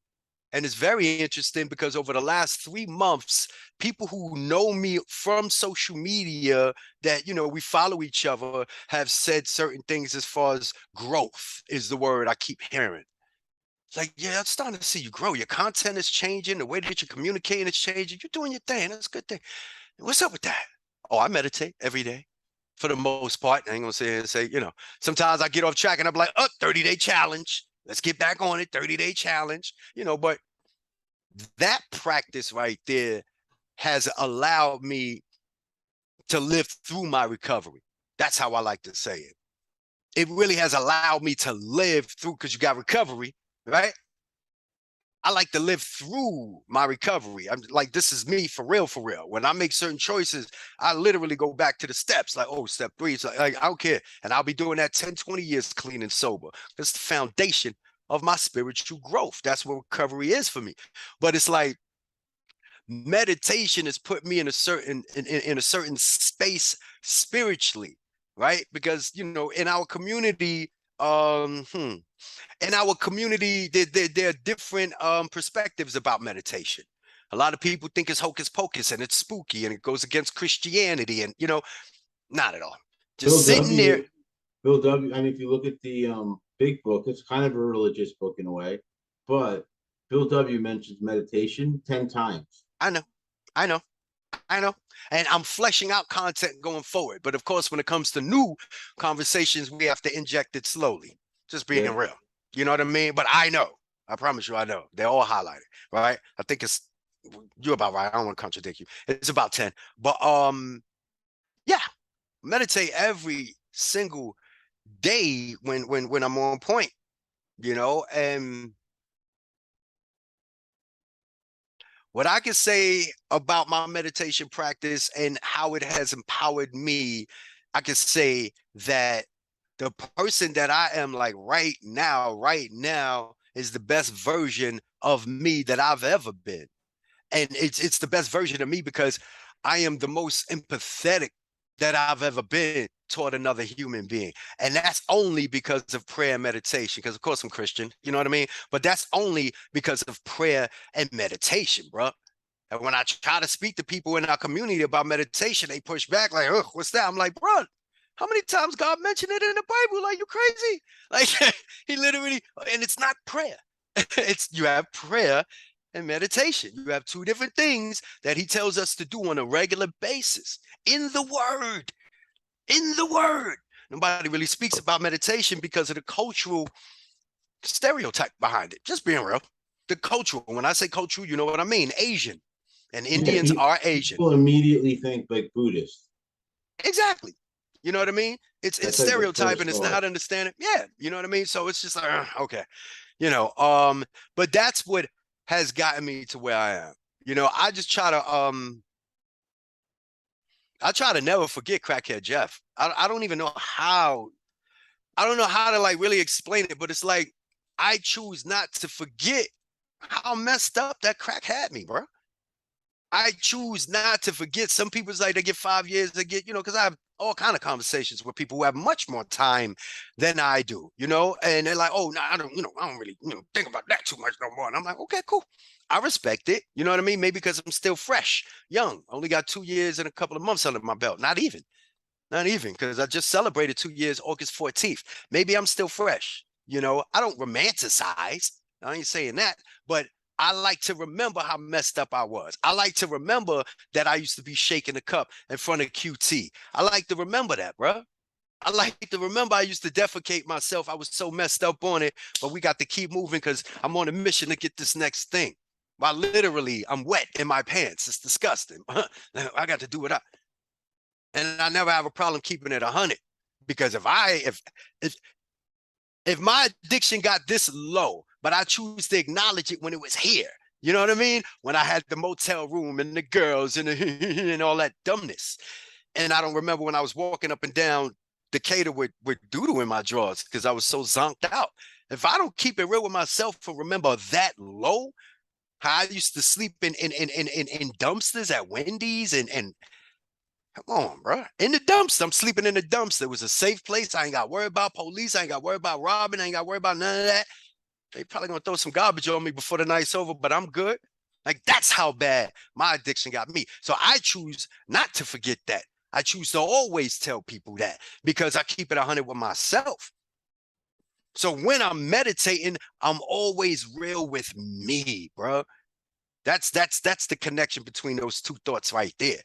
[SPEAKER 2] And it's very interesting because over the last 3 months, people who know me from social media that, we follow each other have said certain things as far as growth is the word I keep hearing. It's like, yeah, I'm starting to see you grow. Your content is changing. The way that you're communicating is changing. You're doing your thing. That's a good thing. What's up with that? Oh, I meditate every day for the most part. I ain't gonna say, sometimes I get off track and I'm like, 30-day challenge. Let's get back on it. 30-day challenge, but that practice right there has allowed me to live through my recovery. That's how I like to say it. It really has allowed me to live through because you got recovery, right? I like to live through my recovery. I'm like, this is me for real, for real. When I make certain choices, I literally go back to the steps, like, oh, step 3. It's like I don't care. And I'll be doing that 10, 20 years clean and sober. That's the foundation of my spiritual growth. That's what recovery is for me. But it's like meditation has put me in a certain space spiritually, right? Because in our community, there are different perspectives about meditation. A lot of people think it's hocus pocus and it's spooky and it goes against Christianity, and not at all.
[SPEAKER 1] Bill
[SPEAKER 2] Just sitting there.
[SPEAKER 1] W. Bill W. I mean, if you look at the big book, it's kind of a religious book in a way, but Bill W. mentions meditation 10 times.
[SPEAKER 2] I know, I know, I know. And I'm fleshing out content going forward. But of course, when it comes to new conversations, we have to inject it slowly. Just being
[SPEAKER 1] Yeah.
[SPEAKER 2] real. You know what I mean? But I know. I promise you, I know. They're all highlighted, right? I think you're about right. I don't want to contradict you. It's about 10. But yeah, meditate every single day when I'm on point, and what I can say about my meditation practice and how it has empowered me, I can say that the person that I am like right now is the best version of me that I've ever been. And it's the best version of me because I am the most empathetic that I've ever been toward another human being. And that's only because of prayer and meditation. Because of course I'm Christian, you know what I mean? But that's only because of prayer and meditation, bro. And when I try to speak to people in our community about meditation, they push back like, "Oh, what's that?" I'm like, bro, how many times God mentioned it in the Bible? Like, you crazy? Like, he literally, and it's not prayer. It's you have prayer and meditation. You have two different things that he tells us to do on a regular basis in the word. In the word. Nobody really speaks about meditation because of the cultural stereotype behind it. Just being real. The cultural, when I say cultural, you know what I mean. Asian. And
[SPEAKER 1] Yeah,
[SPEAKER 2] Indians are Asian.
[SPEAKER 1] people immediately think like Buddhist.
[SPEAKER 2] Exactly. You know what I mean? It's
[SPEAKER 1] That's like the
[SPEAKER 2] stereotype
[SPEAKER 1] first
[SPEAKER 2] and it's not
[SPEAKER 1] thought.
[SPEAKER 2] understanding. Yeah, you know what I mean? So it's just like, okay. But that's what has gotten me to where I am. I just I try to never forget Crackhead Jeff. I don't even know how. I don't know how to like really explain it, but it's like I choose not to forget how messed up that crack had me, bro. I choose not to forget. Some people's like they get 5 years, they get, because I have all kind of conversations with people who have much more time than I do, and they're like, oh, no, I don't really, think about that too much no more. And I'm like, okay, cool. I respect it. You know what I mean? Maybe because I'm still fresh, young, only got 2 years and a couple of months under my belt. Not even, because I just celebrated 2 years, August 14th. Maybe I'm still fresh. You know, I don't romanticize. I ain't saying that, but I like to remember how messed up I was. I like to remember that I used to be shaking the cup in front of QT. I like to remember that, bro. I like to remember I used to defecate myself. I was so messed up on it, but we got to keep moving because I'm on a mission to get this next thing. While literally I'm wet in my pants. It's disgusting. I got to do it up. And I never have a problem keeping it 100. Because if my addiction got this low, but I choose to acknowledge it when it was here, you know what I mean? When I had the motel room and the girls and, and all that dumbness. And I don't remember when I was walking up and down Decatur with doodle in my drawers because I was so zonked out. If I don't keep it real with myself and remember that low, how I used to sleep in dumpsters at Wendy's and come on, bro. In the dumpster. I'm sleeping in the dumpster. It was a safe place. I ain't got to worry about police. I ain't got to worry about robbing. I ain't got to worry about none of that. They probably gonna throw some garbage on me before the night's over, but I'm good. Like that's how bad my addiction got me. So I choose not to forget that. I choose to always tell people that because I keep it 100 with myself. So when I'm meditating, I'm always real with me, bro. That's the connection between those two thoughts right there.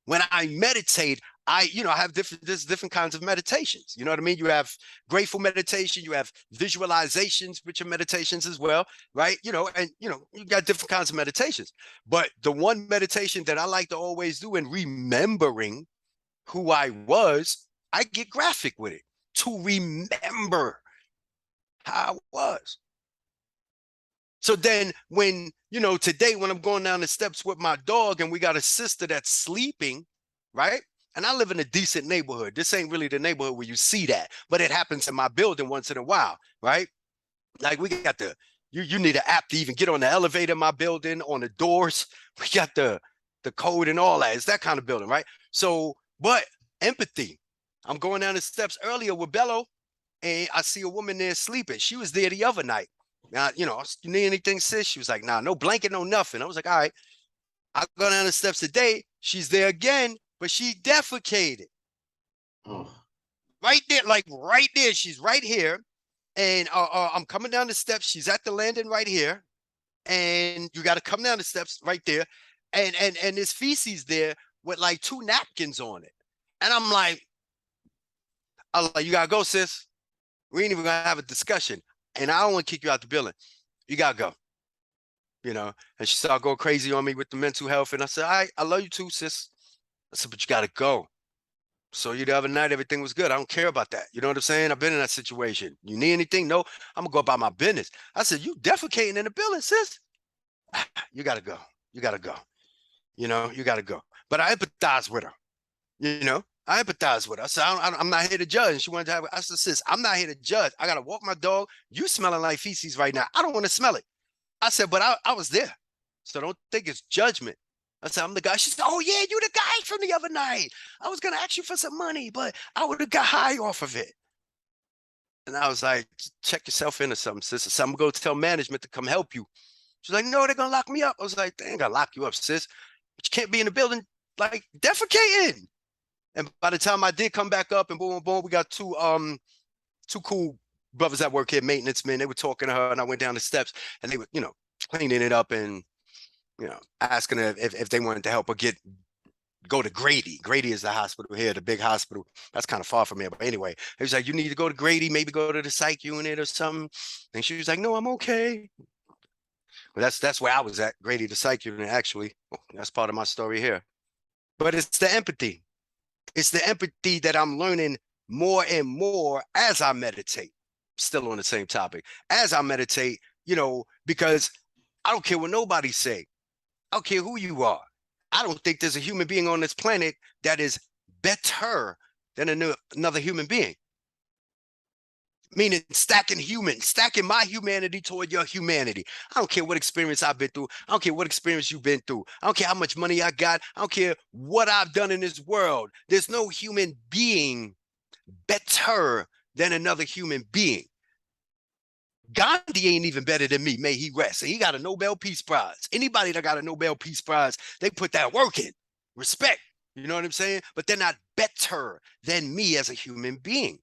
[SPEAKER 2] When I meditate, I have there's different kinds of meditations. You know what I mean? You have grateful meditation, you have visualizations, which are meditations as well, right? And you got different kinds of meditations. But the one meditation that I like to always do in remembering who I was, I get graphic with it to remember how I was. So then when, today when I'm going down the steps with my dog and we got a sister that's sleeping, right? And I live in a decent neighborhood. This ain't really the neighborhood where you see that, but it happens in my building once in a while, right? Like we got you need an app to even get on the elevator in my building, on the doors. We got the code and all that. It's that kind of building, right? So, but empathy. I'm going down the steps earlier with Bello and I see a woman there sleeping. She was there the other night. Now, you need anything, sis? She was like, nah, no blanket, no nothing. I was like, all right. I go down the steps today. She's there again, but she defecated.
[SPEAKER 1] Oh.
[SPEAKER 2] Right there, like right there. She's right here. And I'm coming down the steps. She's at the landing right here. And you got to come down the steps right there. And there's feces there with like 2 napkins on it. And I'm like, you got to go, sis. We ain't even going to have a discussion. And I don't want to kick you out the building. You got to go. And she started going crazy on me with the mental health. And I said, all right, I love you too, sis. I said, but you got to go. So the other night, everything was good. I don't care about that. You know what I'm saying? I've been in that situation. You need anything? No, I'm going to go about my business. I said, you defecating in the building, sis? You got to go. You got to go. You got to go. But I empathize with her. I empathize with her. I said, I'm not here to judge. And she wanted to have, I said, sis, I'm not here to judge. I got to walk my dog. You smelling like feces right now. I don't want to smell it. I said, but I was there. So don't think it's judgment. I said, I'm the guy. She said, oh, yeah, you the guy from the other night. I was going to ask you for some money, but I would have got high off of it. And I was like, check yourself into something, sis. So I'm going to go tell management to come help you. She's like, no, they're going to lock me up. I was like, they ain't going to lock you up, sis. But you can't be in the building, like, defecating. And by the time I did come back up and boom, boom, boom, we got two cool brothers that work here, maintenance men. They were talking to her and I went down the steps and they were, cleaning it up and, asking her if they wanted to help her go to Grady. Grady is the hospital here, the big hospital. That's kind of far from here. But anyway, he was like, you need to go to Grady, maybe go to the psych unit or something. And she was like, no, I'm okay. But that's where I was at, Grady, the psych unit, actually. That's part of my story here. But it's the empathy. It's the empathy that I'm learning more and more as I meditate. Still on the same topic. As I meditate, because I don't care what nobody say. I don't care who you are. I don't think there's a human being on this planet that is better than another human being. Meaning stacking my humanity toward your humanity. I don't care what experience I've been through. I don't care what experience you've been through. I don't care how much money I got. I don't care what I've done in this world. There's no human being better than another human being. Gandhi ain't even better than me. May he rest. And he got a Nobel Peace Prize. Anybody that got a Nobel Peace Prize, they put that work in. Respect. You know what I'm saying? But they're not better than me as a human being.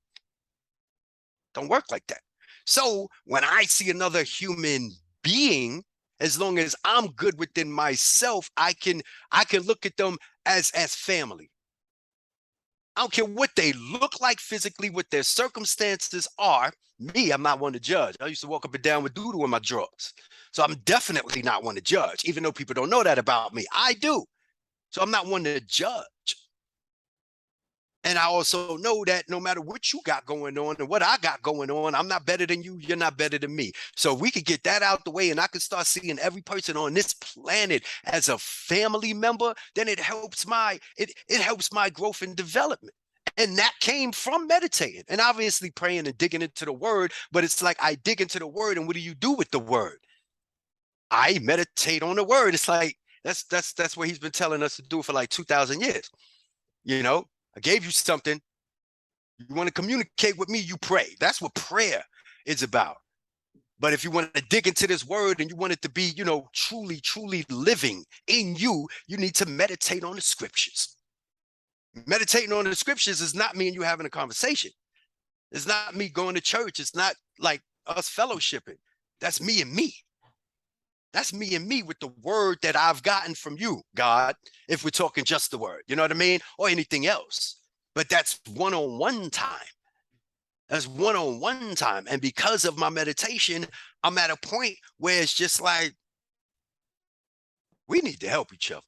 [SPEAKER 2] Don't work like that. So when I see another human being, as long as I'm good within myself, I can look at them as family. I don't care what they look like physically, what their circumstances are. Me, I'm not one to judge. I used to walk up and down with doodle in my drawers. So I'm definitely not one to judge, even though people don't know that about me. I do. So I'm not one to judge. And I also know that no matter what you got going on and what I got going on, I'm not better than you. You're not better than me. So we could get that out the way and I could start seeing every person on this planet as a family member, then it helps it helps my growth and development. And that came from meditating and obviously praying and digging into the word. But it's like I dig into the word, and what do you do with the word? I meditate on the word. It's like that's what he's been telling us to do for like 2,000 years. You know, I gave you something. You want to communicate with me, you pray. That's what prayer is about. But if you want to dig into this word and you want it to be, you know, truly, truly living in you, you need to meditate on the scriptures. Meditating on the scriptures is not me and you having a conversation. It's not me going to church. It's not like us fellowshipping. That's me and me. That's me and me with the word that I've gotten from you, God, if we're talking just the word, you know what I mean? Or anything else. But that's one-on-one time. That's one-on-one time. And because of my meditation, I'm at a point where it's just like, we need to help each other.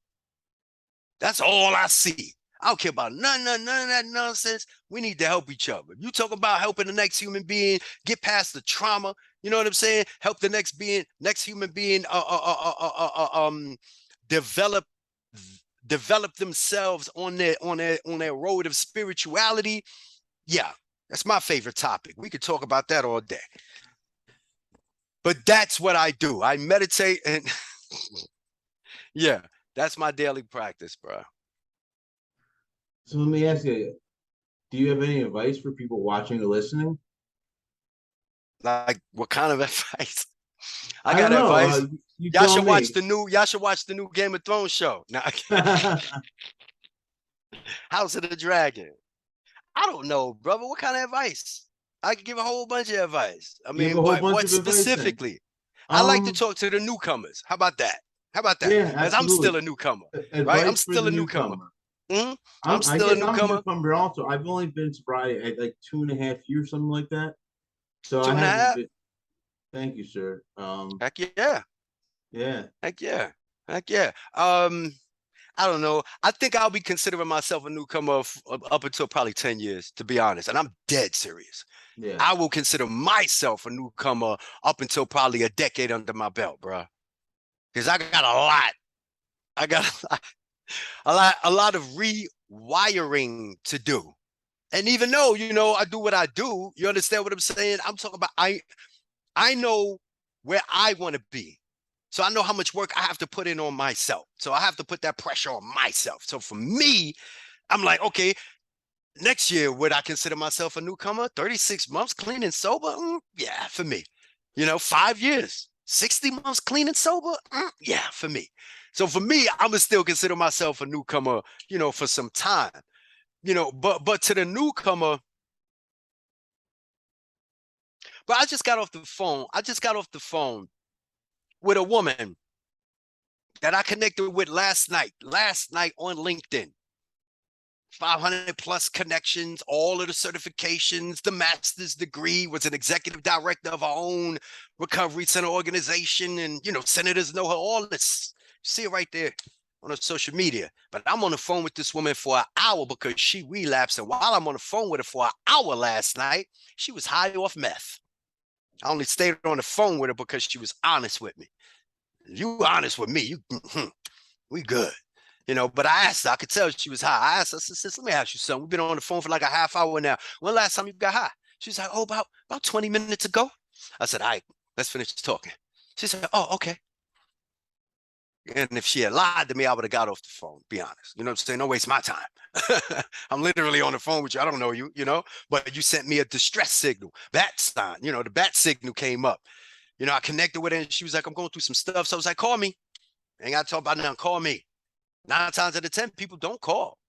[SPEAKER 2] That's all I see. I don't care about none of that nonsense. We need to help each other. You talk about helping the next human being get past the trauma. You know what I'm saying? Help the next human being, develop themselves on their road of spirituality. Yeah, that's my favorite topic. We could talk about that all day. But that's what I do. I meditate and yeah, that's my daily practice, bro.
[SPEAKER 1] So let me ask you, do you have any advice for people watching or listening?
[SPEAKER 2] Like what kind of advice? I
[SPEAKER 1] I
[SPEAKER 2] got
[SPEAKER 1] don't know.
[SPEAKER 2] advice.
[SPEAKER 1] You
[SPEAKER 2] Y'all
[SPEAKER 1] tell
[SPEAKER 2] should watch
[SPEAKER 1] me.
[SPEAKER 2] the new Game of Thrones show. Now, House of the Dragon. I don't know, brother. What kind of advice? I could give a whole bunch of advice. I
[SPEAKER 1] Give
[SPEAKER 2] mean,
[SPEAKER 1] a whole bunch
[SPEAKER 2] what
[SPEAKER 1] of advice then.
[SPEAKER 2] specifically? I like to
[SPEAKER 1] Um,
[SPEAKER 2] talk to the newcomers. How about that? How about that?
[SPEAKER 1] yeah,
[SPEAKER 2] Because I'm still
[SPEAKER 1] absolutely.
[SPEAKER 2] a newcomer, right? I'm
[SPEAKER 1] Advice for
[SPEAKER 2] still
[SPEAKER 1] the
[SPEAKER 2] a newcomer.
[SPEAKER 1] newcomer.
[SPEAKER 2] Mhm. I'm
[SPEAKER 1] I
[SPEAKER 2] still a
[SPEAKER 1] guess I'm a
[SPEAKER 2] newcomer.
[SPEAKER 1] newcomer also. I've only been sobriety at like 2.5 years, something like that. So
[SPEAKER 2] Two
[SPEAKER 1] I
[SPEAKER 2] and a
[SPEAKER 1] haven't
[SPEAKER 2] half.
[SPEAKER 1] been. Thank you, sir.
[SPEAKER 2] Heck yeah.
[SPEAKER 1] Yeah.
[SPEAKER 2] Heck yeah. Heck yeah. I don't know. I think I'll be considering myself a newcomer up until probably 10 years, to be honest. And I'm dead serious.
[SPEAKER 1] Yeah.
[SPEAKER 2] I will consider myself a newcomer up until probably a decade under my belt, bro. Because I got a lot. I got a lot of rewiring to do. And even though, you know, I do what I do, you understand what I'm saying? I'm talking about I know where I want to be. So I know how much work I have to put in on myself. So I have to put that pressure on myself. So for me, I'm like, okay, next year, would I consider myself a newcomer? 36 months clean and sober? Yeah, for me. You know, 5 years, 60 months clean and sober? Yeah, for me. So for me, I'm gonna still consider myself a newcomer, you know, for some time. You know, but to the newcomer, but I just got off the phone. I just got off the phone with a woman that I connected with last night on LinkedIn. 500 plus connections, all of the certifications, the master's degree, was an executive director of our own recovery center organization. And, you know, senators know her, all this. You see it right there on her social media. But I'm on the phone with this woman for an hour because she relapsed. And while I'm on the phone with her for an hour last night, she was high off meth. I only stayed on the phone with her because she was honest with me. You honest with me, we good. You know, but I asked her, I could tell she was high. I asked her, sis, let me ask you something. We've been on the phone for like a half hour now. When last time you got high? She's like, oh, about 20 minutes ago. I said, all right, let's finish talking. She said, oh, okay. And if she had lied to me, I would have got off the phone, be honest. You know what I'm saying? Don't waste my time. I'm literally on the phone with you. I don't know you, but you sent me a distress signal, bat sign. The bat signal came up. I connected with her and she was like, I'm going through some stuff. So I was like, call me. Ain't got to talk about nothing. Call me. 9 times out of 10, people don't call.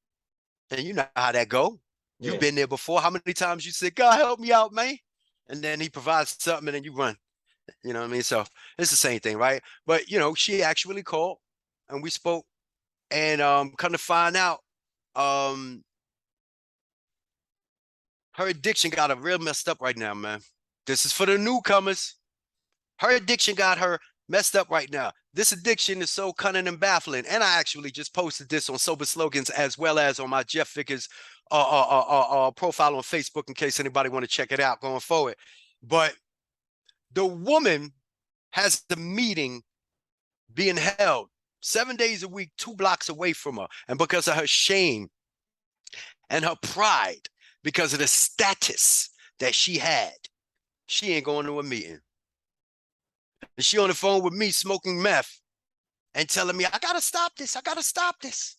[SPEAKER 2] And you know how that go. You've been there before. How many times you said, God, help me out, man? And then he provides something and then you run. You know what I mean? So it's the same thing, right? But, she actually called and we spoke. And come to find out, her addiction got her real messed up right now, man. This is for the newcomers. Her addiction got her messed up right now. This addiction is so cunning and baffling. And I actually just posted this on Sober Slogans as well as on my Jeff Vickers profile on Facebook in case anybody want to check it out going forward. But the woman has the meeting being held 7 days a week, 2 blocks away from her. And because of her shame and her pride, because of the status that she had, she ain't going to a meeting. And she on the phone with me smoking meth and telling me, I got to stop this. I got to stop this.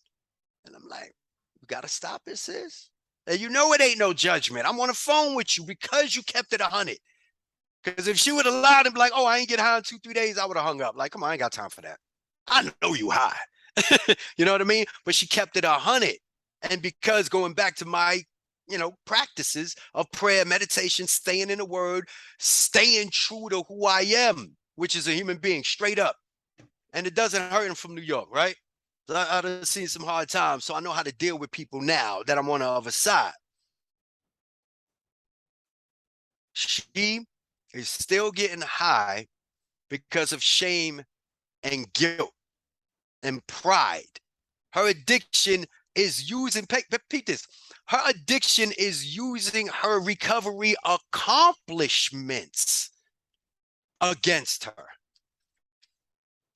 [SPEAKER 2] And I'm like, you got to stop this, sis? And it ain't no judgment. I'm on the phone with you because you kept it 100. Because if she would have lied and be like, oh, I ain't get high in 2-3 days, I would have hung up. Like, come on, I ain't got time for that. I know you high. You know what I mean? But she kept it 100. And because going back to my, practices of prayer, meditation, staying in the word, staying true to who I am, which is a human being, straight up. And it doesn't hurt him from New York, right? So I've seen some hard times, so I know how to deal with people now that I'm on the other side. She is still getting high because of shame and guilt and pride. Her addiction is using, repeat this, her addiction is using her recovery accomplishments against her.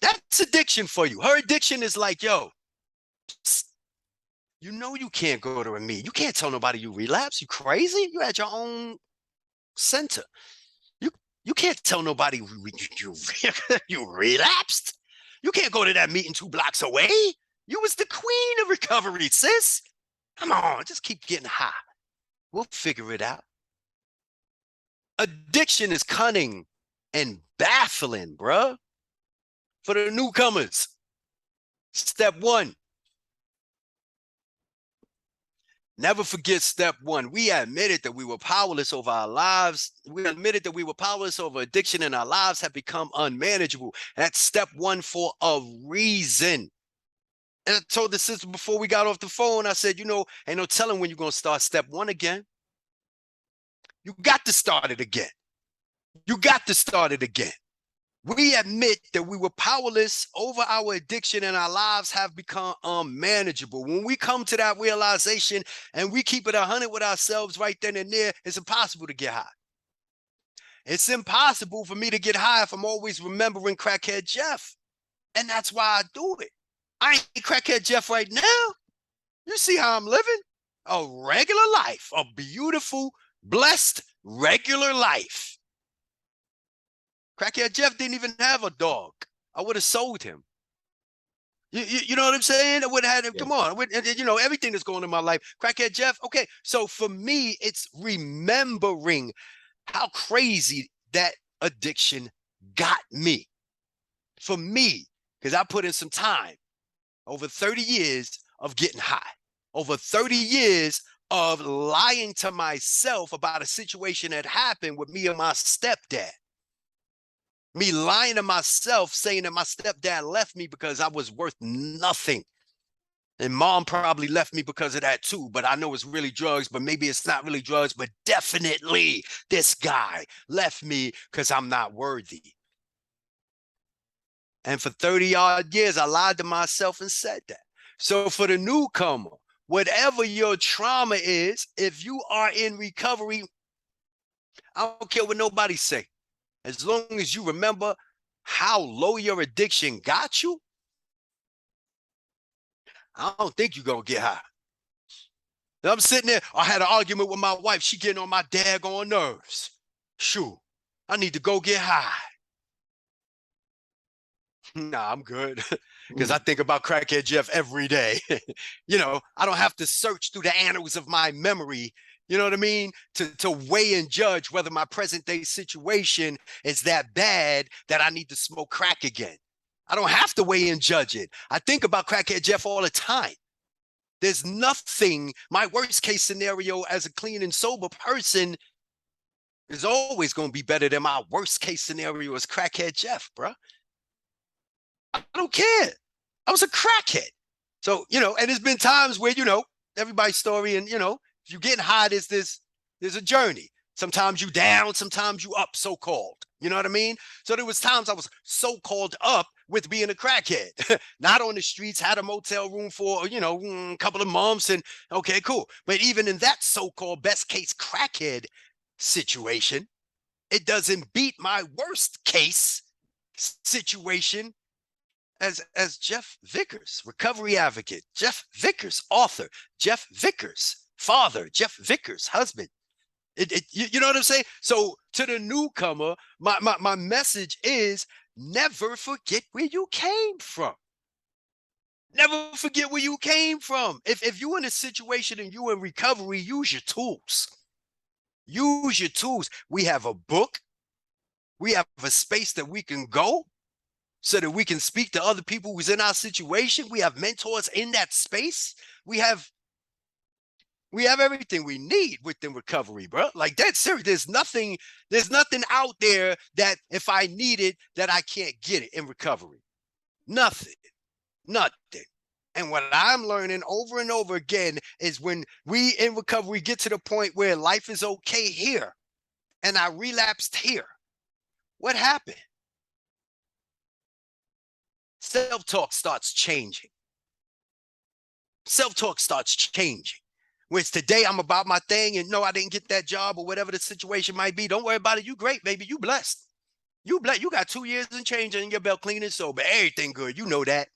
[SPEAKER 2] That's addiction for you. Her addiction is like, yo, you can't go to a meeting. You can't tell nobody you relapse. You crazy? You had your own center. You can't tell nobody you relapsed. You can't go to that meeting 2 blocks away. You was the queen of recovery, sis. Come on, just keep getting high. We'll figure it out. Addiction is cunning and baffling, bruh. For the newcomers, step 1. Never forget step 1. We admitted that we were powerless over our lives. We admitted that we were powerless over addiction and our lives have become unmanageable. That's step 1 for a reason. And I told the sister before we got off the phone, I said, ain't no telling when you're going to start step 1 again. You got to start it again. You got to start it again. We admit that we were powerless over our addiction and our lives have become unmanageable. When we come to that realization and we keep it 100 with ourselves right then and there, it's impossible to get high. It's impossible for me to get high if I'm always remembering crackhead Jeff. And that's why I do it. I ain't crackhead Jeff right now. You see how I'm living? A regular life, a beautiful, blessed, regular life. Crackhead Jeff didn't even have a dog. I would have sold him. You know what I'm saying? I would have had him. Yeah. Come on. Everything that's going on in my life. Crackhead Jeff. Okay. So for me, it's remembering how crazy that addiction got me. For me, because I put in some time, over 30 years of getting high, over 30 years of lying to myself about a situation that happened with me and my stepdad. Me lying to myself, saying that my stepdad left me because I was worth nothing. And mom probably left me because of that too, but I know it's really drugs, but maybe it's not really drugs, but definitely this guy left me because I'm not worthy. And for 30 odd years, I lied to myself and said that. So for the newcomer, whatever your trauma is, if you are in recovery, I don't care what nobody say. As long as you remember how low your addiction got you, I don't think you're going to get high. I'm sitting there, I had an argument with my wife. She getting on my daggone nerves. Shoot, I need to go get high. Nah, I'm good. Because I think about Crackhead Jeff every day. I don't have to search through the annals of my memory, you know what I mean? To weigh and judge whether my present day situation is that bad that I need to smoke crack again. I don't have to weigh and judge it. I think about Crackhead Jeff all the time. There's nothing, my worst case scenario as a clean and sober person is always going to be better than my worst case scenario as Crackhead Jeff, bro. I don't care. I was a crackhead. So, and there's been times where, everybody's story and, if you're getting high, there's a journey. Sometimes you down, sometimes you up, so-called. You know what I mean? So there was times I was so-called up with being a crackhead. Not on the streets, had a motel room for, a couple of months and okay, cool. But even in that so-called best case crackhead situation, it doesn't beat my worst case situation as Jeff Vickers, recovery advocate, Jeff Vickers, author, Jeff Vickers, father, Jeff Vickers, husband. You know what I'm saying? So to the newcomer, my message is never forget where you came from. Never forget where you came from. If you're in a situation and you're in recovery, use your tools. Use your tools. We have a book. We have a space that we can go so that we can speak to other people who's in our situation. We have mentors in that space. We have everything we need within recovery, bro. Like that's serious. There's nothing out there that if I need it, that I can't get it in recovery. Nothing. And what I'm learning over and over again is when we in recovery get to the point where life is okay here and I relapsed here, what happened? Self-talk starts changing. Self-talk starts changing. Whereas today I'm about my thing and no, I didn't get that job or whatever the situation might be. Don't worry about it. You great, baby. You blessed. You got 2 years and change in your belt, clean and sober. Everything good. You know that.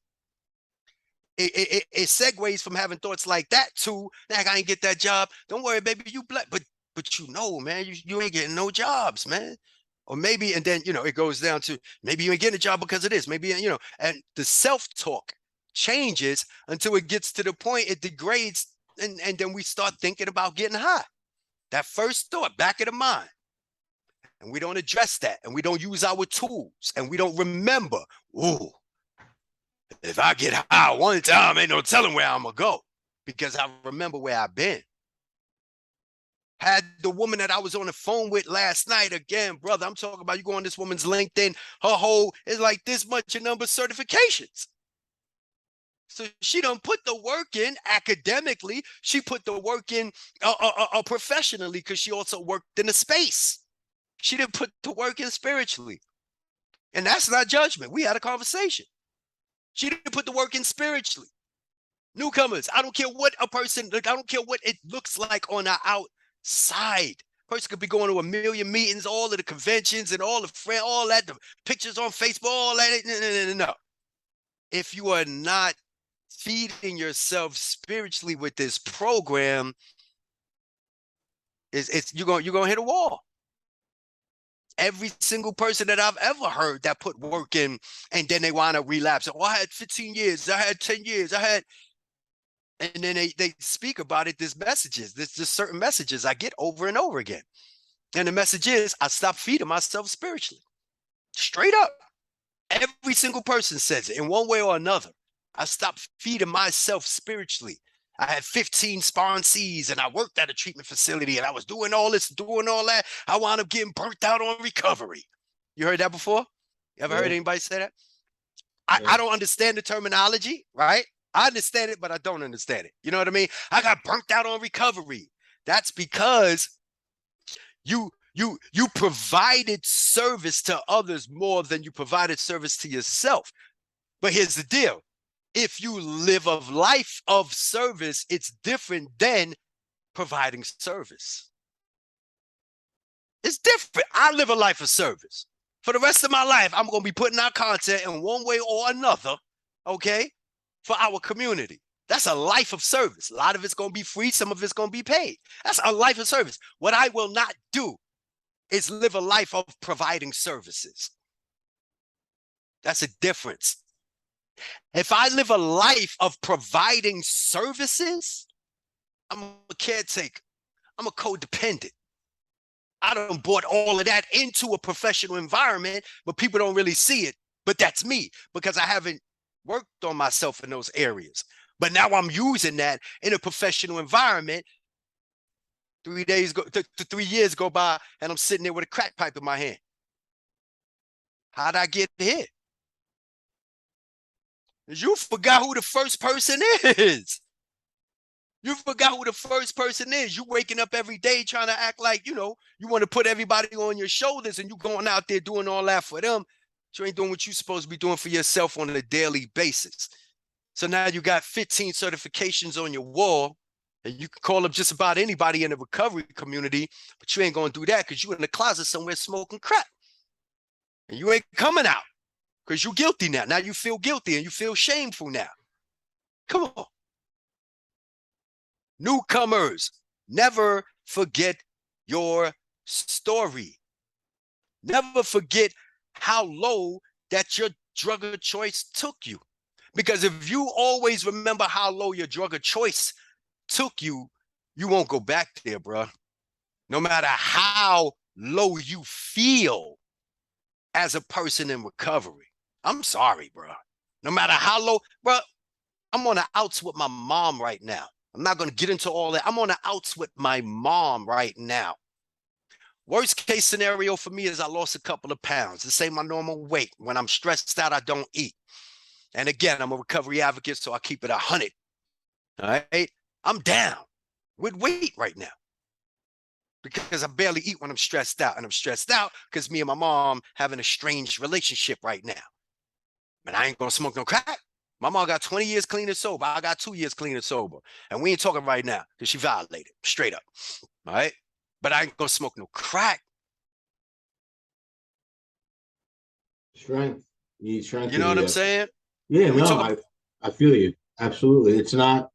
[SPEAKER 2] It segues from having thoughts like that to, I ain't get that job. Don't worry, baby. You blessed. But man, you ain't getting no jobs, man. Or maybe, and then, it goes down to maybe you ain't getting a job because of this. Maybe, and the self-talk changes until it gets to the point it degrades. And then we start thinking about getting high. That first thought, back of the mind. And we don't address that. And we don't use our tools. And we don't remember, ooh, if I get high one time, ain't no telling where I'm going to go. Because I remember where I've been. Had the woman that I was on the phone with last night, again, brother, I'm talking about, you go on this woman's LinkedIn, her whole is like this much a number of certifications. So she done put the work in academically. She put the work in professionally because she also worked in a space. She didn't put the work in spiritually. And that's not judgment. We had a conversation. She didn't put the work in spiritually. Newcomers, I don't care what a person, I don't care what it looks like on the outside. Person could be going to a million meetings, all of the conventions and all the friends, all that, the pictures on Facebook, all that. No. If you are not feeding yourself spiritually with this program, you're gonna hit a wall. Every single person that I've ever heard that put work in and then they want to relapse. Oh, I had 15 years, I had 10 years, and then they speak about it. There's messages, there's just certain messages I get over and over again. And the message is I stopped feeding myself spiritually. Straight up. Every single person says it in one way or another. I stopped feeding myself spiritually. I had 15 sponsees and I worked at a treatment facility and I was doing all this, doing all that. I wound up getting burnt out on recovery. You heard that before? You ever heard anybody say that? I don't understand the terminology, right? I understand it, but I don't understand it. You know what I mean? I got burnt out on recovery. That's because you provided service to others more than you provided service to yourself. But here's the deal. If you live a life of service, it's different than providing service. It's different. I live a life of service. For the rest of my life, I'm going to be putting out content in one way or another, okay, for our community. That's a life of service. A lot of it's going to be free. Some of it's going to be paid. That's a life of service. What I will not do is live a life of providing services. That's a difference. If I live a life of providing services, I'm a caretaker. I'm a codependent. I done brought all of that into a professional environment, but people don't really see it. But that's me because I haven't worked on myself in those areas. But now I'm using that in a professional environment. 3 years go by, and I'm sitting there with a crack pipe in my hand. How'd I get here? You forgot who the first person is. You forgot who the first person is. You waking up every day trying to act like, you want to put everybody on your shoulders, and you going out there doing all that for them. You ain't doing what you're supposed to be doing for yourself on a daily basis. So now you got 15 certifications on your wall, and you can call up just about anybody in the recovery community, but you ain't going to do that because you in the closet somewhere smoking crack. And you ain't coming out because you're guilty now. Now you feel guilty and you feel shameful now. Come on. Newcomers, never forget your story. Never forget how low that your drug of choice took you. Because if you always remember how low your drug of choice took you, you won't go back there, bro. No matter how low you feel as a person in recovery. I'm sorry, bro. No matter how low, bro, I'm on the outs with my mom right now. I'm not going to get into all that. I'm on the outs with my mom right now. Worst case scenario for me is I lost a couple of pounds. This ain't my normal weight. When I'm stressed out, I don't eat. And again, I'm a recovery advocate, so I keep it 100. All right? I'm down with weight right now because I barely eat when I'm stressed out. And I'm stressed out because me and my mom having a strange relationship right now. And I ain't going to smoke no crack. My mom got 20 years clean and sober. I got 2 years clean and sober. And we ain't talking right now because she violated, straight up. All right? But I ain't going to smoke no crack.
[SPEAKER 1] Strength. You need strength.
[SPEAKER 2] You know what I'm saying?
[SPEAKER 1] Yeah, no, I feel you. Absolutely. It's not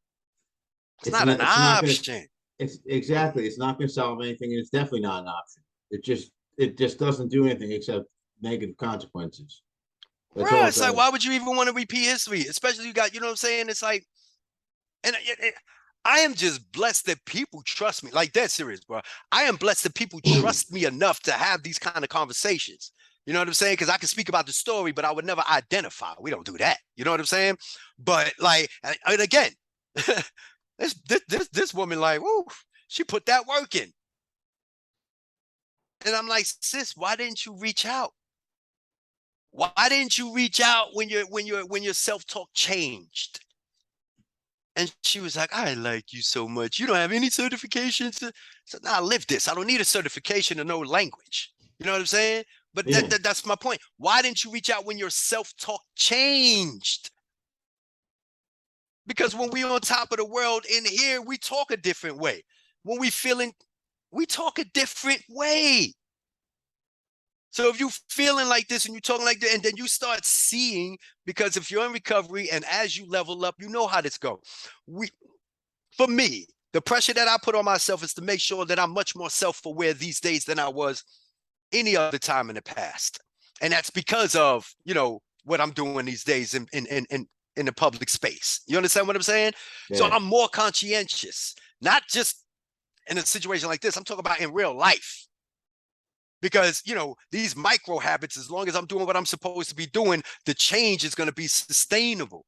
[SPEAKER 2] an option.
[SPEAKER 1] It's exactly. It's not going to solve anything, and it's definitely not an option. It just doesn't do anything except negative consequences. That's all
[SPEAKER 2] It's like, why would you even want to repeat history? Especially you got, you know what I'm saying? It's like, and I am just blessed that people trust me. Like, that's serious, bro. I am blessed that people trust me enough to have these kind of conversations. You know what I'm saying? Because I can speak about the story, but I would never identify. We don't do that. You know what I'm saying? But like, and again, this woman, like, woo, she put that work in. And I'm like, sis, why didn't you reach out? Why didn't you reach out when your self-talk changed? And she was like, I like you so much. You don't have any certifications. So now I live this. I don't need a certification to know language. You know what I'm saying? But that's my point. Why didn't you reach out when your self-talk changed? Because when we on top of the world in here, we talk a different way. When we talk a different way. So if you feeling like this and you talking like that, and then you start seeing, because if you're in recovery and as you level up, you know how this goes. For me, the pressure that I put on myself is to make sure that I'm much more self-aware these days than I was any other time in the past. And that's because of, what I'm doing these days in the public space. You understand what I'm saying? Yeah. So I'm more conscientious, not just in a situation like this. I'm talking about in real life. Because, these micro habits, as long as I'm doing what I'm supposed to be doing, the change is going to be sustainable.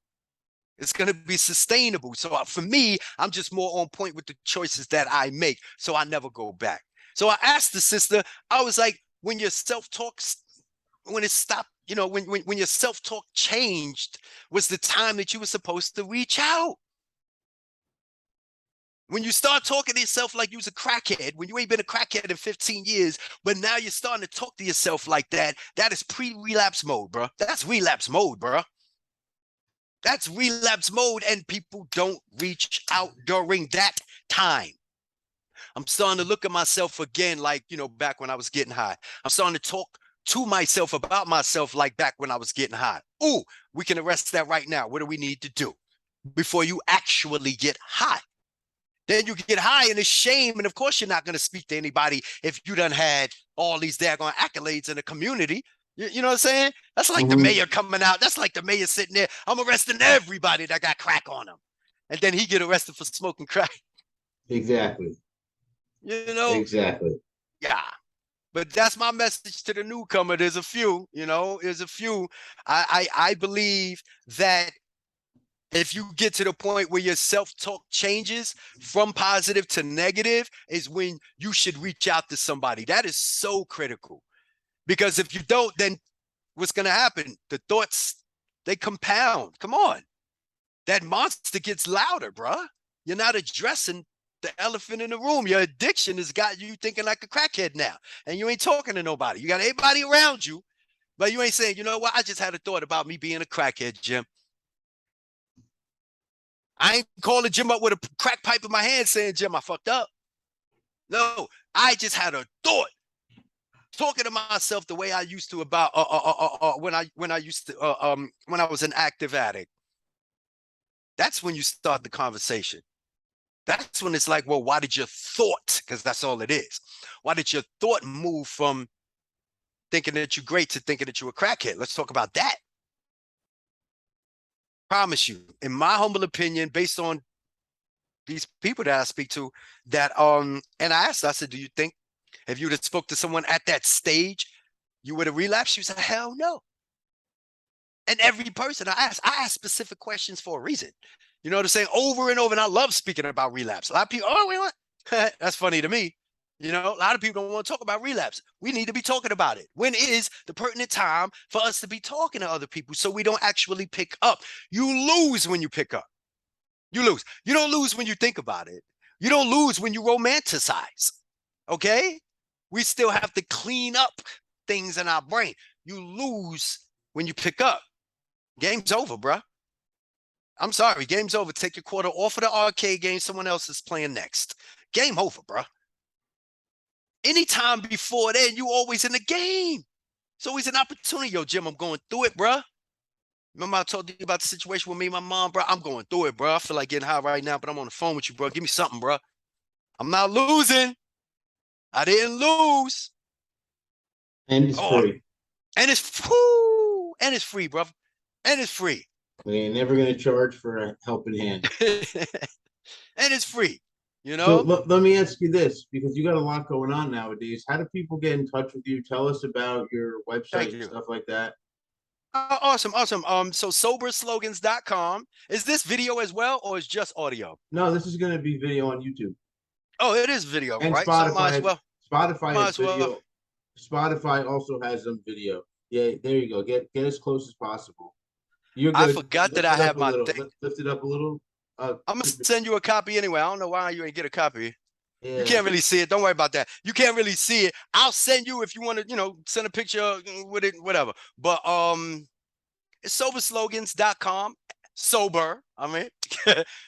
[SPEAKER 2] It's going to be sustainable. So for me, I'm just more on point with the choices that I make. So I never go back. So I asked the sister, I was like, when your self-talk, when it stopped, when your self-talk changed, was the time that you were supposed to reach out. When you start talking to yourself like you was a crackhead, when you ain't been a crackhead in 15 years, but now you're starting to talk to yourself like that, that is pre-relapse mode, bro. That's relapse mode, bro. That's relapse mode, and people don't reach out during that time. I'm starting to look at myself again like, back when I was getting high. I'm starting to talk to myself about myself like back when I was getting high. Ooh, we can arrest that right now. What do we need to do before you actually get high? Then you get high and it's shame. And of course, you're not going to speak to anybody if you done had all these daggone accolades in the community. You know what I'm saying? That's like the
[SPEAKER 1] Mhm.
[SPEAKER 2] mayor coming out. That's like the mayor sitting there. I'm arresting everybody that got crack on them. And then he get arrested for smoking crack.
[SPEAKER 1] Exactly.
[SPEAKER 2] You know?
[SPEAKER 1] Exactly.
[SPEAKER 2] Yeah. But that's my message to the newcomer. There's a few, there's a few. I believe that if you get to the point where your self-talk changes from positive to negative is when you should reach out to somebody. That is so critical. Because if you don't, then what's going to happen? The thoughts, they compound. Come on. That monster gets louder, bruh. You're not addressing the elephant in the room. Your addiction has got you thinking like a crackhead now. And you ain't talking to nobody. You got everybody around you, but you ain't saying, you know what? I just had a thought about me being a crackhead, Jim. I ain't calling Jim up with a crack pipe in my hand saying, Jim, I fucked up. No, I just had a thought. Talking to myself the way I used to about when I used to when I was an active addict. That's when you start the conversation. That's when it's like, well, why did your thought, because that's all it is, why did your thought move from thinking that you're great to thinking that you're a crackhead? Let's talk about that. Promise you, in my humble opinion, based on these people that I speak to, that and I asked, I said, do you think if you'd have spoke to someone at that stage, you would have relapsed? She said, hell no. And every person I ask specific questions for a reason. You know what I'm saying? Over and over. And I love speaking about relapse. A lot of people, oh, wait, what? That's funny to me. A lot of people don't want to talk about relapse. We need to be talking about it. When is the pertinent time for us to be talking to other people so we don't actually pick up? You lose when you pick up. You lose. You don't lose when you think about it. You don't lose when you romanticize. Okay? We still have to clean up things in our brain. You lose when you pick up. Game's over, bro. I'm sorry. Game's over. Take your quarter off of the arcade game. Someone else is playing next. Game over, bro. Anytime before then, you always in the game. It's always an opportunity. Yo, Jim, I'm going through it, bro. Remember I told you about the situation with me and my mom, bro? I'm going through it, bro. I feel like getting high right now, but I'm on the phone with you, bro. Give me something, bro. I'm not losing. I didn't lose.
[SPEAKER 1] And it's
[SPEAKER 2] Oh,
[SPEAKER 1] free.
[SPEAKER 2] and it's free, bro. And it's free.
[SPEAKER 1] We ain't never gonna charge for a helping hand.
[SPEAKER 2] And it's free,
[SPEAKER 1] So let me ask you this, because you got a lot going on nowadays. How do people get in touch with you? Tell us about your
[SPEAKER 2] Thank
[SPEAKER 1] website and
[SPEAKER 2] you.
[SPEAKER 1] stuff like that.
[SPEAKER 2] Awesome. So soberslogans.com. Is this video as well, or is just audio?
[SPEAKER 1] No, this is gonna be video on YouTube
[SPEAKER 2] Oh, it is video,
[SPEAKER 1] and
[SPEAKER 2] right? So
[SPEAKER 1] Spotify has Spotify
[SPEAKER 2] might
[SPEAKER 1] has
[SPEAKER 2] as well.
[SPEAKER 1] video. Spotify also has some video. Yeah, there you go. Get as close as possible. You're
[SPEAKER 2] I
[SPEAKER 1] good.
[SPEAKER 2] forgot that
[SPEAKER 1] Lift
[SPEAKER 2] I
[SPEAKER 1] it up
[SPEAKER 2] have
[SPEAKER 1] a
[SPEAKER 2] my
[SPEAKER 1] little.
[SPEAKER 2] thing.
[SPEAKER 1] Lift it up a little.
[SPEAKER 2] I'm gonna send you a copy anyway. I don't know why you ain't get a copy. You
[SPEAKER 1] Yeah.
[SPEAKER 2] can't really see it. Don't worry about that. You can't really see it. I'll send you if you want to, send a picture with it, whatever. But it's soberslogans.com. Sober, I mean,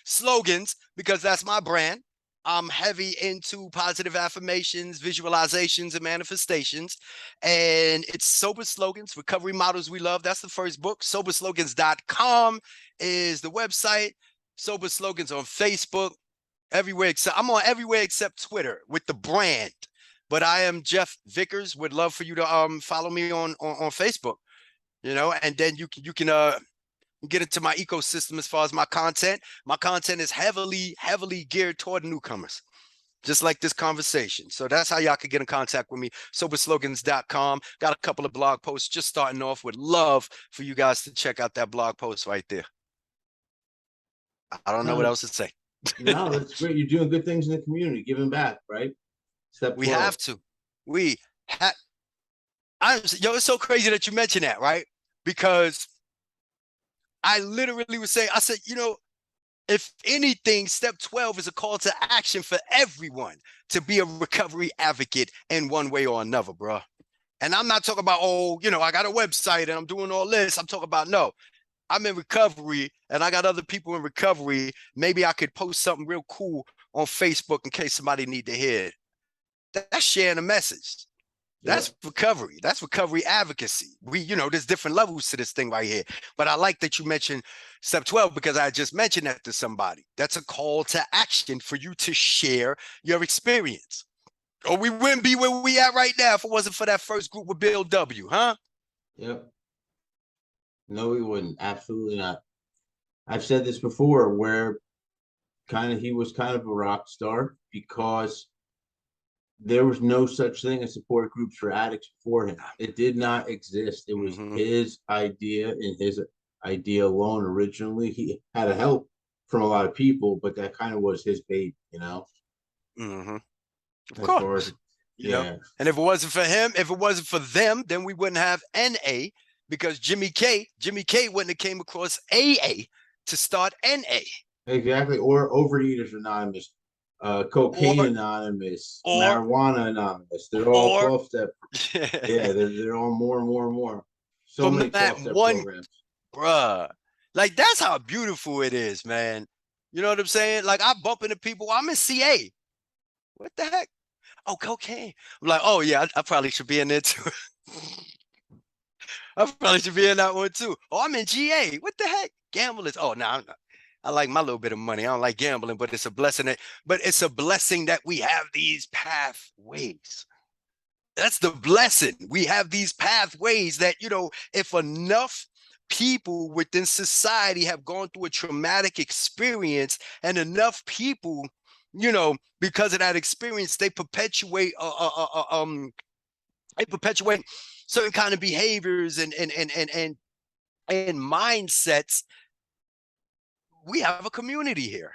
[SPEAKER 2] slogans, because that's my brand. I'm heavy into positive affirmations, visualizations, and manifestations. And it's Sober Slogans, Recovery Models We Love. That's the first book. Soberslogans.com is the website. Sober Slogans on Facebook, everywhere except I'm on everywhere except Twitter with the brand. But I am Jeff Vickers. Would love for you to follow me on Facebook, and then you can get into my ecosystem as far as my content. My content is heavily geared toward newcomers, just like this conversation. So that's how y'all can get in contact with me. Soberslogans.com. Got a couple of blog posts just starting off. Would love for you guys to check out that blog post right there. I don't know what else to say.
[SPEAKER 1] No, that's great. You're doing good things in the community, giving back, right? Step
[SPEAKER 2] We
[SPEAKER 1] 12.
[SPEAKER 2] have to. We have. It's so crazy that you mentioned that, right? Because I literally was saying, I said, if anything, step 12 is a call to action for everyone to be a recovery advocate in one way or another, bro. And I'm not talking about, I got a website and I'm doing all this. I'm talking about, no, I'm in recovery and I got other people in recovery. Maybe I could post something real cool on Facebook in case somebody need to hear it. That's sharing a message. That's recovery. That's recovery advocacy. There's different levels to this thing right here. But I like that you mentioned step 12 because I just mentioned that to somebody. That's a call to action for you to share your experience. Or we wouldn't be where we at right now if it wasn't for that first group with Bill W., huh?
[SPEAKER 1] Yep. No, we wouldn't. Absolutely not. I've said this before, where kind of he was kind of a rock star because there was no such thing as support groups for addicts before him. It did not exist. It was
[SPEAKER 2] Mm-hmm.
[SPEAKER 1] his idea and his idea alone. Originally, he had a help from a lot of people, but that kind of was his baby,
[SPEAKER 2] Mm-hmm. Of
[SPEAKER 1] as far as,
[SPEAKER 2] course. You know,
[SPEAKER 1] yeah,
[SPEAKER 2] and if it wasn't for him, if it wasn't for them, then we wouldn't have NA because Jimmy K wouldn't have came across AA to start NA.
[SPEAKER 1] exactly. Or Overeaters Anonymous, Cocaine
[SPEAKER 2] Or
[SPEAKER 1] Anonymous,
[SPEAKER 2] or
[SPEAKER 1] Marijuana Anonymous. They're all
[SPEAKER 2] or
[SPEAKER 1] 12-step. Yeah, they're all more and more and more. So
[SPEAKER 2] from
[SPEAKER 1] many
[SPEAKER 2] that
[SPEAKER 1] 12-step
[SPEAKER 2] one,
[SPEAKER 1] programs.
[SPEAKER 2] bruh. Like that's how beautiful it is, man. You know what I'm saying? Like I bump into people. I'm in CA. What the heck? Oh, cocaine. I'm like, oh yeah, I probably should be in there too. I probably should be in that one too. Oh, I'm in GA. What the heck? Gamblers. Oh, no, nah, I like my little bit of money. I don't like gambling, but it's a blessing but it's a blessing that we have these pathways. That's the blessing. We have these pathways that, if enough people within society have gone through a traumatic experience and enough people, because of that experience, they perpetuate certain kind of behaviors and mindsets. We have a community here.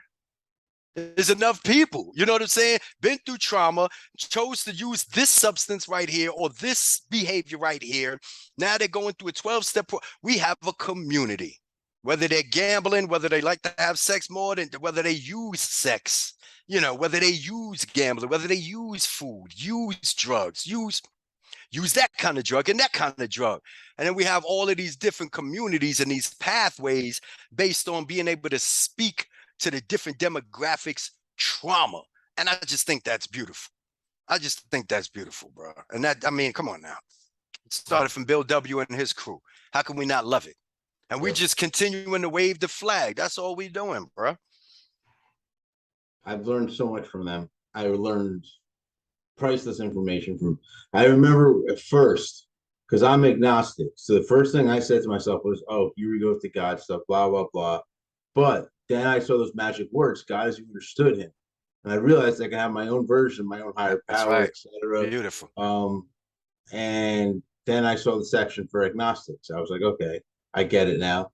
[SPEAKER 2] There's enough people, you know what I'm saying? Been through trauma, chose to use this substance right here or this behavior right here. Now they're going through a 12-step. We have a community. Whether they're gambling, whether they like to have sex more than whether they use sex, whether they use gambling, whether they use food, use drugs, use that kind of drug and that kind of drug. And then we have all of these different communities and these pathways based on being able to speak to the different demographics trauma. And I just think that's beautiful. I just think that's beautiful, bro. And that, I mean, come on now. It started from Bill W. and his crew. How can we not love it? And we
[SPEAKER 1] Yep.
[SPEAKER 2] just continuing to wave the flag. That's all we doing, bro.
[SPEAKER 1] I've learned so much from them. I learned priceless information from. I remember at first, because I'm agnostic. So the first thing I said to myself was, "Oh, here we go with the God stuff, blah blah blah." But then I saw those magic words, God has understood him, and I realized I can have my own version, my own higher
[SPEAKER 2] That's
[SPEAKER 1] power,
[SPEAKER 2] right.
[SPEAKER 1] etc.
[SPEAKER 2] Beautiful.
[SPEAKER 1] Um, and then I saw the section for agnostics. I was like, okay, I get it now.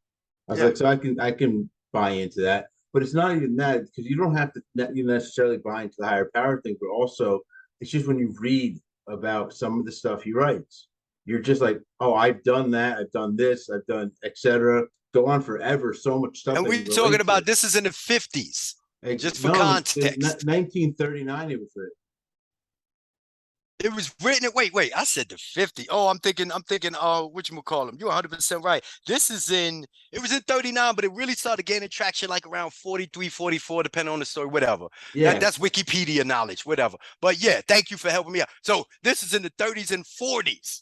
[SPEAKER 1] I was
[SPEAKER 2] Yeah.
[SPEAKER 1] like, so I can buy into that. But it's not even that because you don't have to you necessarily buy into the higher power thing, but also it's just when you read about some of the stuff he writes, you're just like, oh, I've done that, I've done this, I've done etc. Go on forever. So much stuff
[SPEAKER 2] And
[SPEAKER 1] that you
[SPEAKER 2] we talking
[SPEAKER 1] relate to.
[SPEAKER 2] about this is in the 50s, just for
[SPEAKER 1] No, in
[SPEAKER 2] context.
[SPEAKER 1] 1939 it was written.
[SPEAKER 2] It was written. Wait. I said the 50. Oh, I'm thinking. What you call them? You're 100% right. This is in. It was in 39, but it really started gaining traction like around 43, 44, depending on the story. Whatever.
[SPEAKER 1] Yeah,
[SPEAKER 2] That's Wikipedia knowledge. Whatever. But yeah, thank you for helping me out. So this is in the 30s and 40s.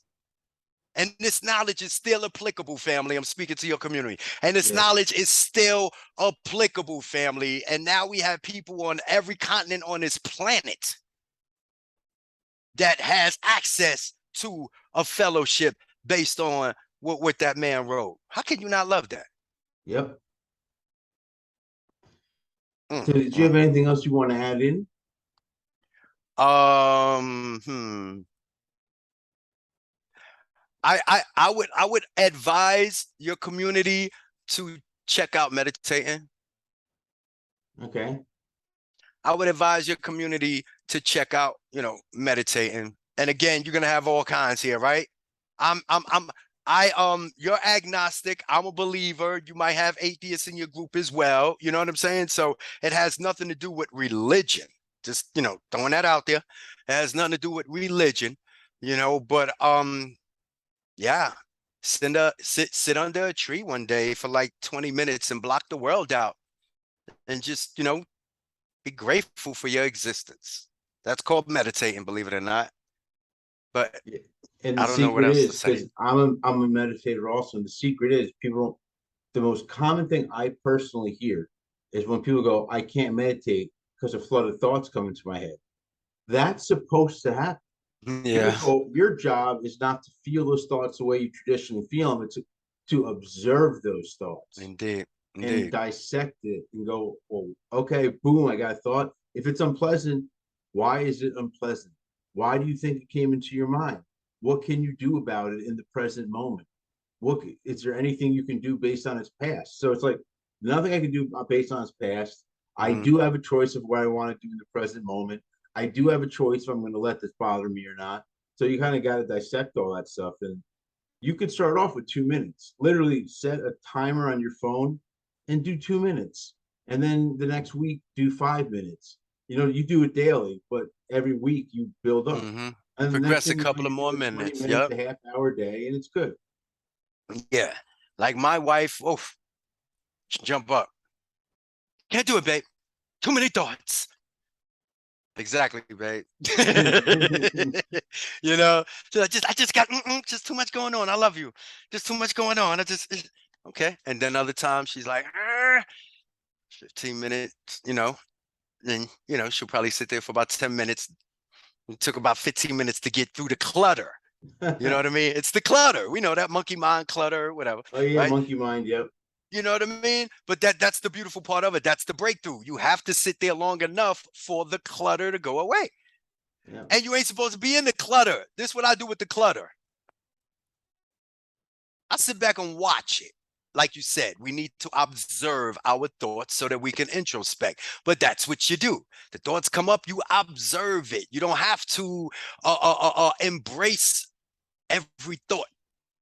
[SPEAKER 2] And this knowledge is still applicable, family. I'm speaking to your community. And this
[SPEAKER 1] yeah.
[SPEAKER 2] knowledge is still applicable, family. And now we have people on every continent on this planet that has access to a fellowship based on what that man wrote. How can you not love that?
[SPEAKER 1] Yep.
[SPEAKER 2] Mm,
[SPEAKER 1] So did you
[SPEAKER 2] mm.
[SPEAKER 1] have anything else you want to add in?
[SPEAKER 2] Um, hmm. I would advise your community to check out meditating.
[SPEAKER 1] Okay.
[SPEAKER 2] I would advise your community to check out, meditating. And again, you're gonna have all kinds here, right? I'm I'm I'm you're agnostic. I'm a believer. You might have atheists in your group as well. You know what I'm saying? So it has nothing to do with religion. Just, throwing that out there. It has nothing to do with religion, but yeah. Sit under a tree one day for like 20 minutes and block the world out and just, be grateful for your existence. That's called meditating, believe it or not. But
[SPEAKER 1] Yeah. And the
[SPEAKER 2] I don't know what
[SPEAKER 1] secret
[SPEAKER 2] else to
[SPEAKER 1] is
[SPEAKER 2] say.
[SPEAKER 1] because I'm a meditator also. And the secret is people don't, the most common thing I personally hear is when people go, I can't meditate because a flood of thoughts come into my head. That's supposed to happen.
[SPEAKER 2] Yeah,
[SPEAKER 1] Your job is not to feel those thoughts the way you traditionally feel them. It's to observe those thoughts
[SPEAKER 2] indeed,
[SPEAKER 1] and
[SPEAKER 2] indeed.
[SPEAKER 1] dissect it and go, well, okay, boom, I got a thought. If it's unpleasant, why is it unpleasant? Why do you think it came into your mind? What can you do about it in the present moment? What is there anything you can do based on its past? So it's like nothing I can do based on its past. I
[SPEAKER 2] Hmm.
[SPEAKER 1] do have a choice of what I want to do in the present moment. I do have a choice if I'm going to let this bother me or not. So you kind of got to dissect all that stuff. And you could start off with 2 minutes. Literally set a timer on your phone and do 2 minutes. And then the next week, do 5 minutes. You do it daily, but every week you build up.
[SPEAKER 2] Hmm.
[SPEAKER 1] And the next
[SPEAKER 2] Progress a
[SPEAKER 1] thing you know,
[SPEAKER 2] couple of
[SPEAKER 1] you're
[SPEAKER 2] more
[SPEAKER 1] doing 20
[SPEAKER 2] minutes.
[SPEAKER 1] minutes,
[SPEAKER 2] Yep.
[SPEAKER 1] a half hour day, and it's good.
[SPEAKER 2] Yeah. Like my wife, oh, jump up. Can't do it, babe. Too many thoughts. Exactly, babe. You know, so I just got just too much going on. I love you. Just too much going on. Okay. And then other times she's like, 15 minutes, then she'll probably sit there for about 10 minutes. It took about 15 minutes to get through the clutter. You know what I mean? It's the clutter. We know that monkey mind clutter, whatever,
[SPEAKER 1] Oh yeah,
[SPEAKER 2] right?
[SPEAKER 1] monkey mind. Yep.
[SPEAKER 2] You know what I mean? But that's the beautiful part of it. That's the breakthrough. You have to sit there long enough for the clutter to go away.
[SPEAKER 1] Yeah.
[SPEAKER 2] And you ain't supposed to be in the clutter. This is what I do with the clutter. I sit back and watch it. Like you said, we need to observe our thoughts so that we can introspect. But that's what you do. The thoughts come up, you observe it. You don't have to embrace every thought.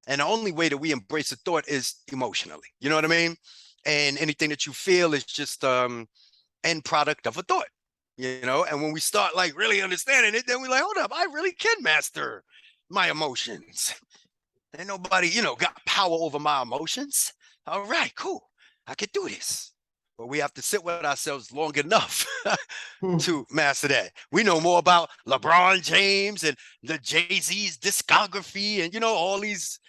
[SPEAKER 2] And the only way that we embrace a thought is emotionally. You know what I mean? And anything that you feel is just end product of a thought. And when we start like really understanding it, then we're like, hold up, I really can master my emotions. Ain't nobody, got power over my emotions. All right, cool. I can do this. But we have to sit with ourselves long enough to master that. We know more about LeBron James and the Jay-Z's discography and all these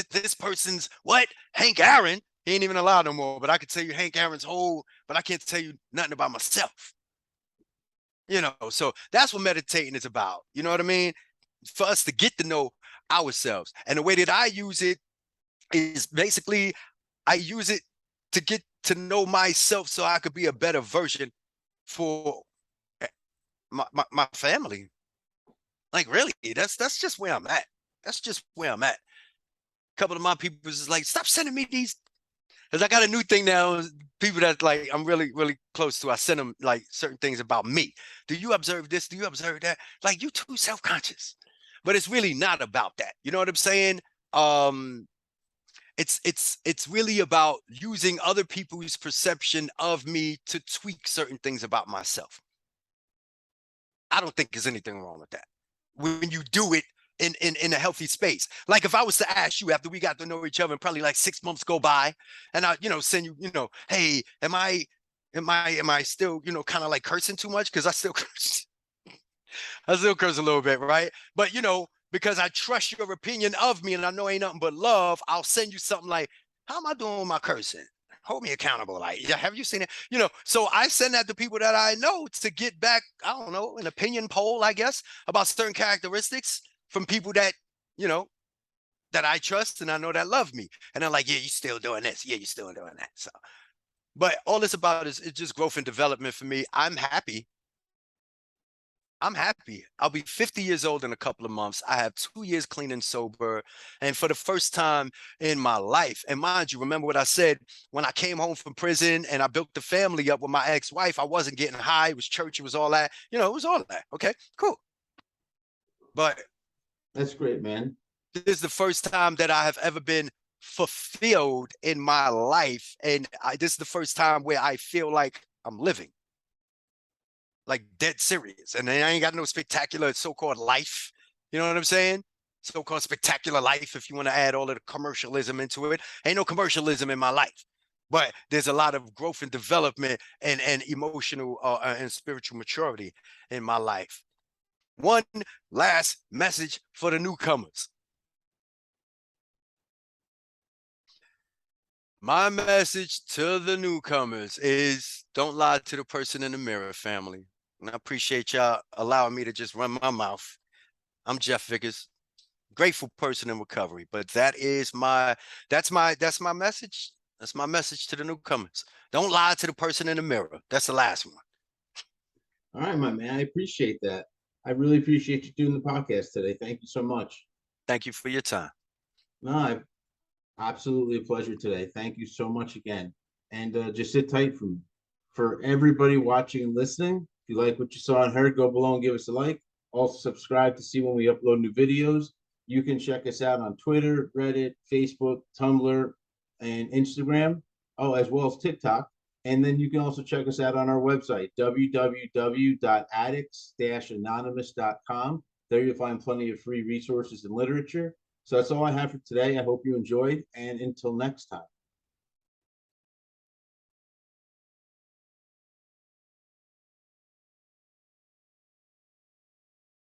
[SPEAKER 2] this person's what? Hank Aaron. He ain't even allowed no more, but I could tell you Hank Aaron's whole, but I can't tell you nothing about myself. So that's what meditating is about. You know what I mean? For us to get to know ourselves. And the way that I use it is basically I use it to get to know myself so I could be a better version for my family. Like really, that's just where I'm at. That's just where I'm at. A couple of my people is like, stop sending me these. Because I got a new thing now. People that like I'm really, really close to. I send them like certain things about me. Do you observe this? Do you observe that? Like you too self-conscious. But it's really not about that. You know what I'm saying? Um, it's really about using other people's perception of me to tweak certain things about myself. I don't think there's anything wrong with that when you do it in a healthy space. Like if I was to ask you after we got to know each other and probably like 6 months go by and I send you hey, am I still kind of like cursing too much, because I still curse. I still curse a little bit, right? But because I trust your opinion of me and I know ain't nothing but love, I'll send you something like, how am I doing with my cursing? Hold me accountable. Like, yeah, have you seen it? So I send that to people that I know to get back, I don't know, an opinion poll, I guess, about certain characteristics from people that, you know, that I trust and I know that love me. And they're like, yeah, you still doing this. Yeah, you still doing that. So, but all this about is it's just growth and development for me. I'm happy. I'm happy. I'll be 50 years old in a couple of months. I have 2 years clean and sober. And for the first time in my life, and mind you, remember what I said when I came home from prison and I built the family up with my ex-wife, I wasn't getting high. It was church. It was all that. It was all that. Okay, cool. But
[SPEAKER 1] That's great, man.
[SPEAKER 2] this is the first time that I have ever been fulfilled in my life. And this is the first time where I feel like I'm living. Like dead serious. And I ain't got no spectacular so-called life. You know what I'm saying? So-called spectacular life, if you want to add all of the commercialism into it. Ain't no commercialism in my life. But there's a lot of growth and development and emotional and spiritual maturity in my life. One last message for the newcomers. My message to the newcomers is don't lie to the person in the mirror, family. And I appreciate y'all allowing me to just run my mouth. I'm Jeff Vickers, grateful person in recovery. But that's my message. That's my message to the newcomers. Don't lie to the person in the mirror. That's the last one.
[SPEAKER 1] All right, my man. I appreciate that. I really appreciate you doing the podcast today. Thank you so much.
[SPEAKER 2] Thank you for your time.
[SPEAKER 1] No, absolutely a pleasure today. Thank you so much again. And just sit tight for me. For everybody watching and listening, if you like what you saw and heard, go below and give us a like. Also, subscribe to see when we upload new videos. You can check us out on Twitter, Reddit, Facebook, Tumblr, and Instagram. Oh, as well as TikTok. And then you can also check us out on our website, www.addicts-anonymous.com. There you'll find plenty of free resources and literature. So that's all I have for today. I hope you enjoyed. And until next time.